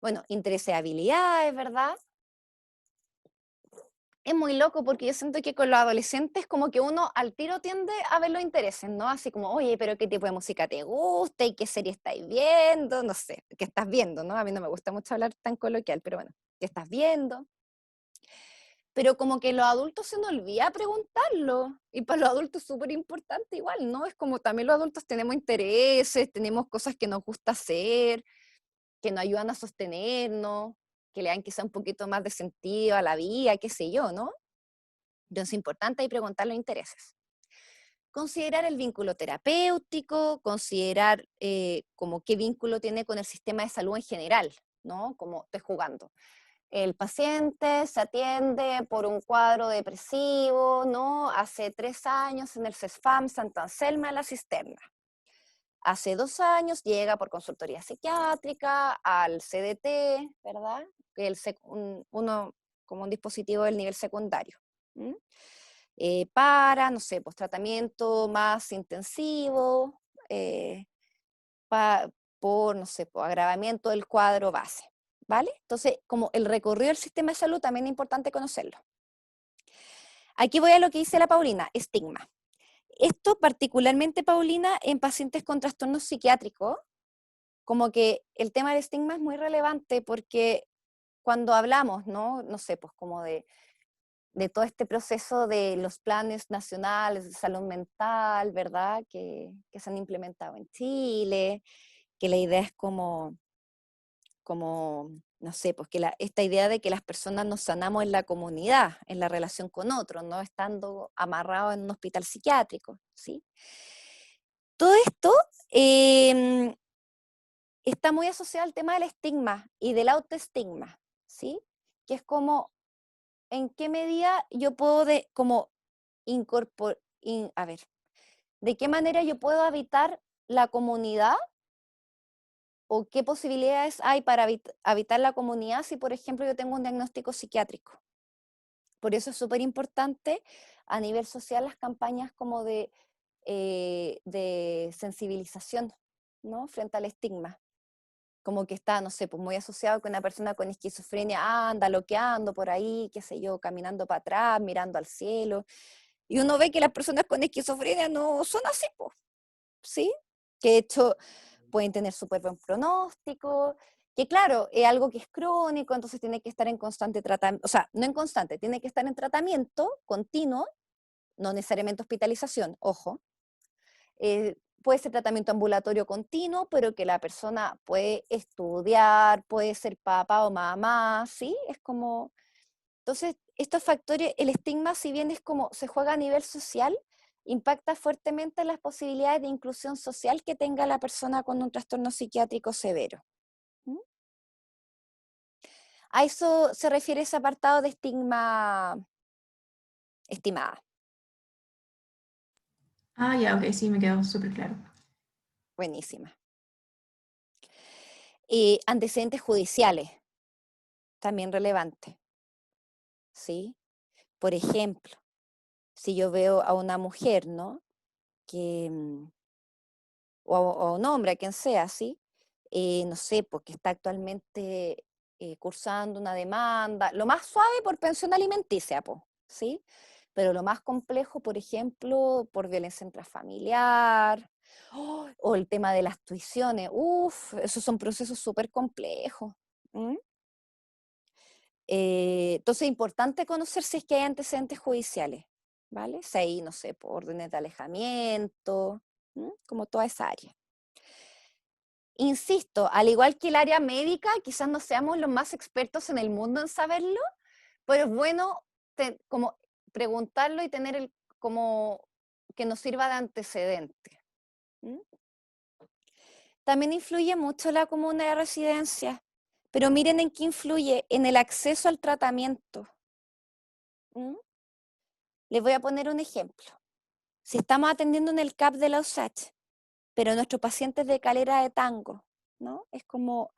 Bueno, intereses, habilidades, ¿verdad? es muy loco porque yo siento que con los adolescentes como que uno al tiro tiende a ver los intereses, ¿no? Así como, oye, pero ¿qué tipo de música te gusta? ¿Y qué serie estáis viendo? No sé, ¿qué estás viendo, no? A mí no me gusta mucho hablar tan coloquial, pero bueno, ¿qué estás viendo? Pero como que los adultos se nos olvida preguntarlo, y para los adultos es súper importante igual, ¿no? Es como también los adultos tenemos intereses, tenemos cosas que nos gusta hacer, que nos ayudan a sostenernos, que le dan quizá un poquito más de sentido a la vida, qué sé yo, ¿no? Entonces es importante ahí preguntar los intereses. Considerar el vínculo terapéutico, considerar como qué vínculo tiene con el sistema de salud en general, ¿no? Como estoy jugando. El paciente se atiende por un cuadro depresivo, ¿no? Hace 3 años en el CESFAM Santa Anselma de la Cisterna. Hace 2 años llega por consultoría psiquiátrica al CDT, ¿verdad? Que es uno como un dispositivo del nivel secundario. Para, no sé, pues tratamiento más intensivo, por, no sé, por agravamiento del cuadro base, ¿vale? Entonces, como el recorrido del sistema de salud también es importante conocerlo. Aquí voy a lo que dice la Paulina, estigma. Esto particularmente, Paulina, en pacientes con trastornos psiquiátricos, como que el tema del estigma es muy relevante porque cuando hablamos, ¿no? No sé, pues como de todo este proceso de los planes nacionales de salud mental, ¿verdad? Que se han implementado en Chile, que la idea es como no sé, pues que esta idea de que las personas nos sanamos en la comunidad, en la relación con otros, no estando amarrados en un hospital psiquiátrico, ¿sí? Todo esto está muy asociado al tema del estigma y del autoestigma, ¿sí? Que es como, ¿en qué medida yo puedo como incorporar, a ver, de qué manera yo puedo habitar la comunidad o qué posibilidades hay para habitar la comunidad si, por ejemplo, yo tengo un diagnóstico psiquiátrico? Por eso es súper importante a nivel social las campañas como de sensibilización, ¿no? Frente al estigma. Como que está, no sé, pues muy asociado con una persona con esquizofrenia, anda loqueando por ahí, qué sé yo, caminando para atrás, mirando al cielo. Y uno ve que las personas con esquizofrenia no son así, pues, ¿sí? Que de hecho pueden tener súper buen pronóstico, que claro, es algo que es crónico, entonces tiene que estar en constante tratamiento, o sea, no en constante, tiene que estar en tratamiento continuo, no necesariamente hospitalización, ojo. Puede ser tratamiento ambulatorio continuo, pero que la persona puede estudiar, puede ser papá o mamá, ¿sí? Es como... Entonces, estos factores, el estigma, si bien es como se juega a nivel social, impacta fuertemente en las posibilidades de inclusión social que tenga la persona con un trastorno psiquiátrico severo. ¿Mm? A eso se refiere ese apartado de estigma estimada. Ah, ya, ok, sí, me quedó súper claro. Buenísima. Antecedentes judiciales, también relevante, ¿sí? Por ejemplo, si yo veo a una mujer, ¿no? Que, o a un hombre, a quien sea, ¿sí? No sé, porque está actualmente cursando una demanda, lo más suave por pensión alimenticia, ¿sí? Pero lo más complejo, por ejemplo, por violencia intrafamiliar, o el tema de las tuiciones, esos son procesos súper complejos. Entonces es importante conocer si es que hay antecedentes judiciales, ¿vale? Si hay, no sé, por órdenes de alejamiento, como toda esa área. Insisto, al igual que el área médica, quizás no seamos los más expertos en el mundo en saberlo, pero es bueno como preguntarlo y tener como que nos sirva de antecedente. También influye mucho la comuna de residencia, pero miren en qué influye, en el acceso al tratamiento. Les voy a poner un ejemplo. Si estamos atendiendo en el CAP de la USACH, pero nuestro paciente es de Calera de Tango, ¿no? Es como,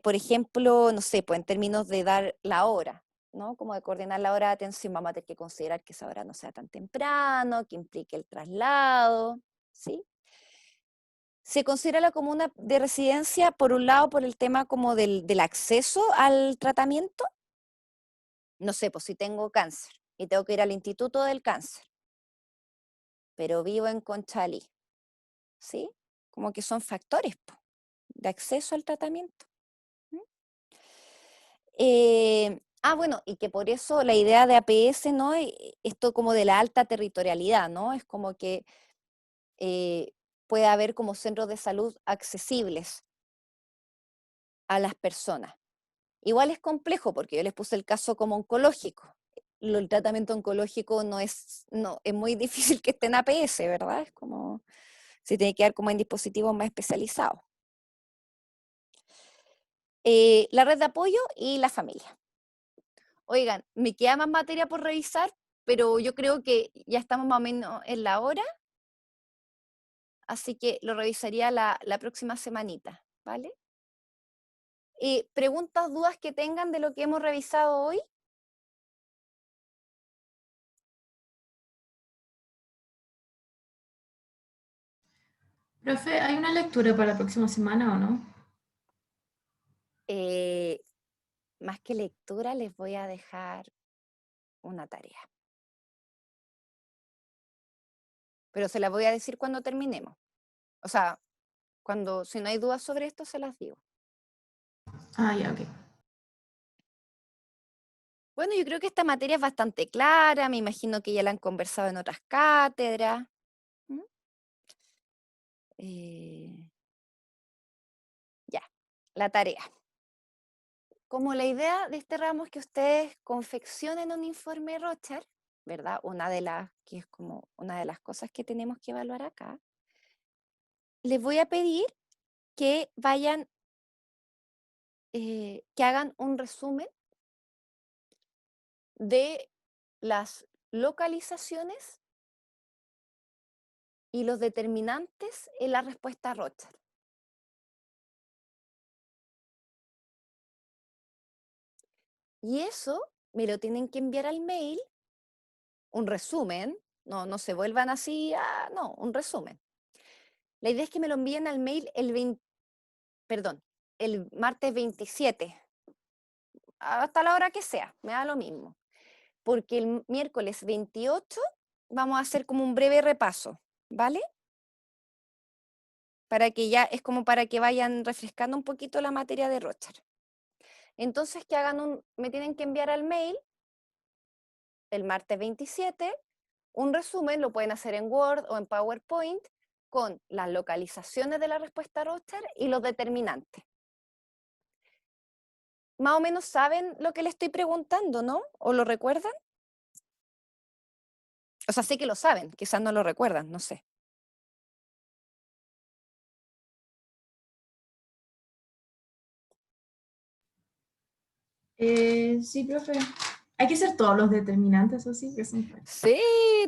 por ejemplo, no sé, pues en términos de dar la hora, ¿no? Como de coordinar la hora de atención, vamos a tener que considerar que esa hora no sea tan temprano, que implique el traslado, ¿sí? Se considera la comuna de residencia, por un lado, por el tema como del acceso al tratamiento, No sé, pues si tengo cáncer y tengo que ir al Instituto del Cáncer, pero vivo en Conchalí, ¿sí? Como que son factores po, de acceso al tratamiento. ¿Mm? Bueno, y que por eso la idea de APS, ¿no? Esto como de la alta territorialidad, ¿no? Es como que puede haber como centros de salud accesibles a las personas. Igual es complejo porque yo les puse el caso como oncológico. El tratamiento oncológico no, es muy difícil que esté en APS, ¿verdad? Es como, se tiene que dar como en dispositivos más especializados. La red de apoyo y la familia. Oigan, me queda más materia por revisar, pero yo creo que ya estamos más o menos en la hora, así que lo revisaría la próxima semanita, ¿vale? Preguntas, dudas que tengan de lo que hemos revisado hoy. Profe, ¿hay una lectura para la próxima semana o no? Más que lectura, les voy a dejar una tarea. Pero se las voy a decir cuando terminemos. O sea, si no hay dudas sobre esto, se las digo. Ah, ya, ok. Bueno, yo creo que esta materia es bastante clara, me imagino que ya la han conversado en otras cátedras. ¿Mm? Ya, la tarea. Como la idea de este ramo es que ustedes confeccionen un informe Rocher, ¿verdad? Que es como una de las cosas que tenemos que evaluar acá. Les voy a pedir que vayan, que hagan un resumen de las localizaciones y los determinantes en la respuesta Rocher. Y eso me lo tienen que enviar al mail, un resumen, no se vuelvan así, no, un resumen. La idea es que me lo envíen al mail el martes 27, hasta la hora que sea, me da lo mismo. Porque el miércoles 28 vamos a hacer como un breve repaso, ¿vale? Es como para que vayan refrescando un poquito la materia de Rocher. Entonces me tienen que enviar al mail el martes 27 un resumen, lo pueden hacer en Word o en PowerPoint, con las localizaciones de la respuesta Rocher y los determinantes. Más o menos saben lo que le estoy preguntando, ¿no? ¿O lo recuerdan? O sea, sé que lo saben, quizás no lo recuerdan, no sé. Sí, profe. Hay que hacer todos los determinantes, ¿o sí? Que son... Sí,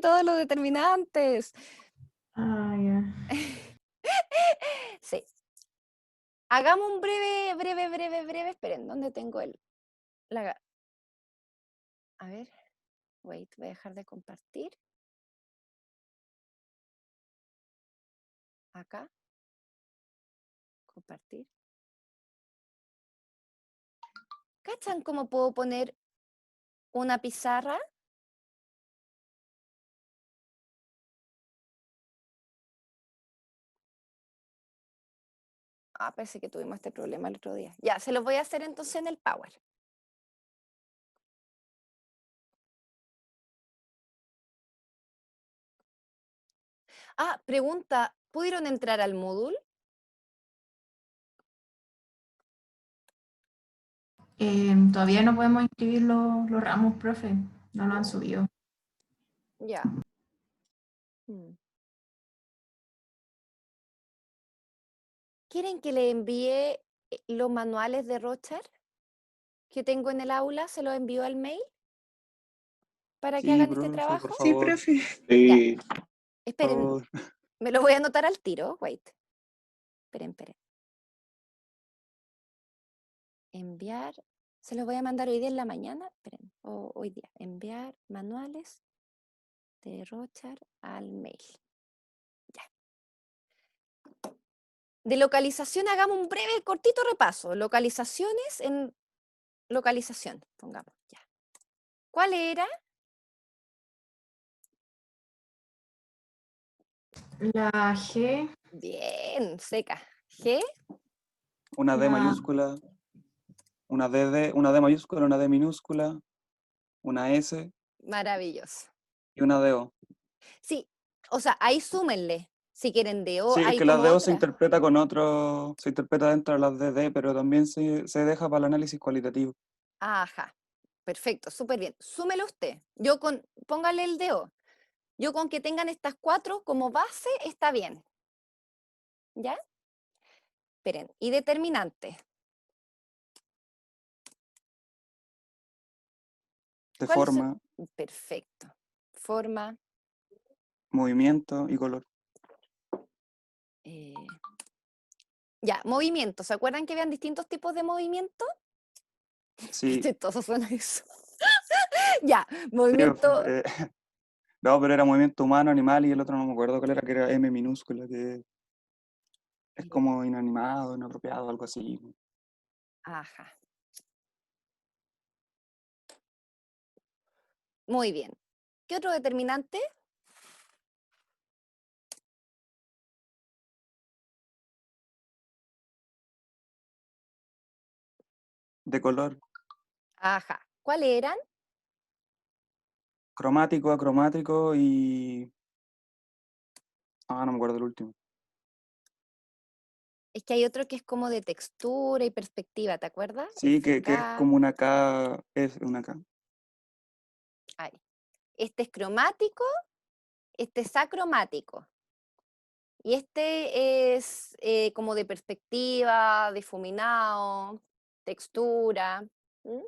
todos los determinantes. Ah, ya. Sí. Hagamos un breve. Esperen, ¿dónde tengo a ver, wait, voy a dejar de compartir. Acá. Compartir. ¿Cachan cómo puedo poner una pizarra? Parece que tuvimos este problema el otro día. Ya, se los voy a hacer entonces en el Power. Pregunta, ¿pudieron entrar al Moodle? Todavía no podemos inscribir los ramos, profe. No lo han subido. Ya. Mm. ¿Quieren que le envíe los manuales de Rocher que tengo en el aula? ¿Se los envío al mail? Para que Sí, hagan este profe, trabajo. por Sí, favor. profe. Sí, Por Esperen, favor. me lo voy a anotar al tiro. Wait. Esperen. Enviar. Se los voy a mandar hoy día en la mañana. Esperen. O hoy día. Enviar manuales de Rocher al mail. Ya. De localización hagamos un breve, cortito repaso. Localizaciones en localización. Pongamos. Ya. ¿Cuál era? La G, Bien, seca. G, Una D La- mayúscula, una D mayúscula, una D minúscula, una S maravilloso. y una DO. Sí, o sea, ahí súmenle. Si quieren de O, Sí, es hay que la como DO se otra. interpreta con otro, se interpreta dentro de las DD, pero también se deja para el análisis cualitativo. Ajá, perfecto, súper bien. Súmelo usted. Póngale el de O. Yo con que tengan estas 4 como base está bien. ¿Ya? Esperen. Y determinante. De ¿Cuáles son? forma, Perfecto. Forma. movimiento y color. eh, Ya, movimiento. ¿Se acuerdan que habían distintos tipos de movimiento? Sí, Todos son eso. Ya, sí, movimiento. no, pero era movimiento humano, animal y el otro no me acuerdo cuál era, que era M minúscula, que es como inanimado, inapropiado, algo así. Ajá. Muy bien. ¿Qué otro determinante? De color, Ajá. ¿Cuáles eran? cromático, acromático y... Ah, no me acuerdo el último. Es que hay otro que es como de textura y perspectiva, ¿te acuerdas? Sí, que es FK. como una K, es una K. Ahí. Este es cromático, este es acromático. Y este es como de perspectiva, difuminado, textura. ¿Mm?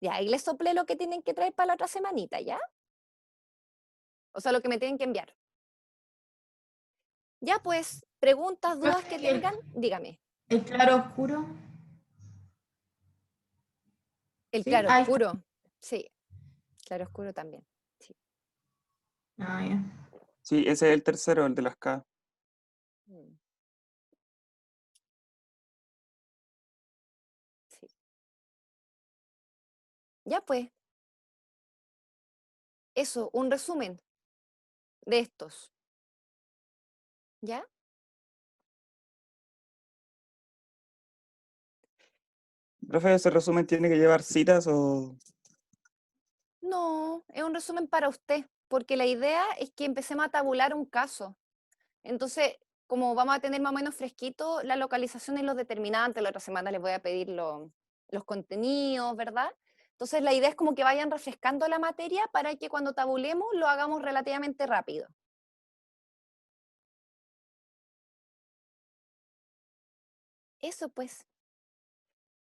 Ya, ahí les soplé lo que tienen que traer para la otra semanita, ¿ya? O sea, lo que me tienen que enviar. Ya, pues, preguntas, dudas que Profe, ¿y tengan, dígame. el claro oscuro? El Sí, claro ahí está. oscuro, sí. Claro oscuro también, sí. Ah, ya. Sí, ese es el tercero, el de las K. Mm, sí. Ya, pues, eso, un resumen de estos, ¿ya? Profe, ¿ese resumen tiene que llevar citas o...? No, es un resumen para usted, porque la idea es que empecemos a tabular un caso. Entonces, como vamos a tener más o menos fresquito la localización y los determinantes, la otra semana les voy a pedir los contenidos, ¿verdad? Entonces, la idea es como que vayan refrescando la materia para que cuando tabulemos lo hagamos relativamente rápido. Eso pues.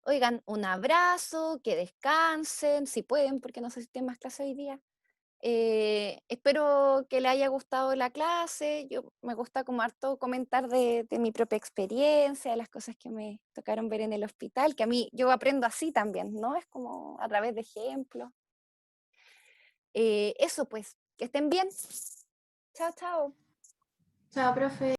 Oigan, un abrazo, que descansen, si pueden, porque no sé si tienen más clase hoy día. Espero que les haya gustado la clase. Yo me gusta como harto comentar de mi propia experiencia, de las cosas que me tocaron ver en el hospital, que a mí yo aprendo así también, ¿no? Es como a través de ejemplos. Eso pues, que estén bien. Chao, chao. Chao, profe.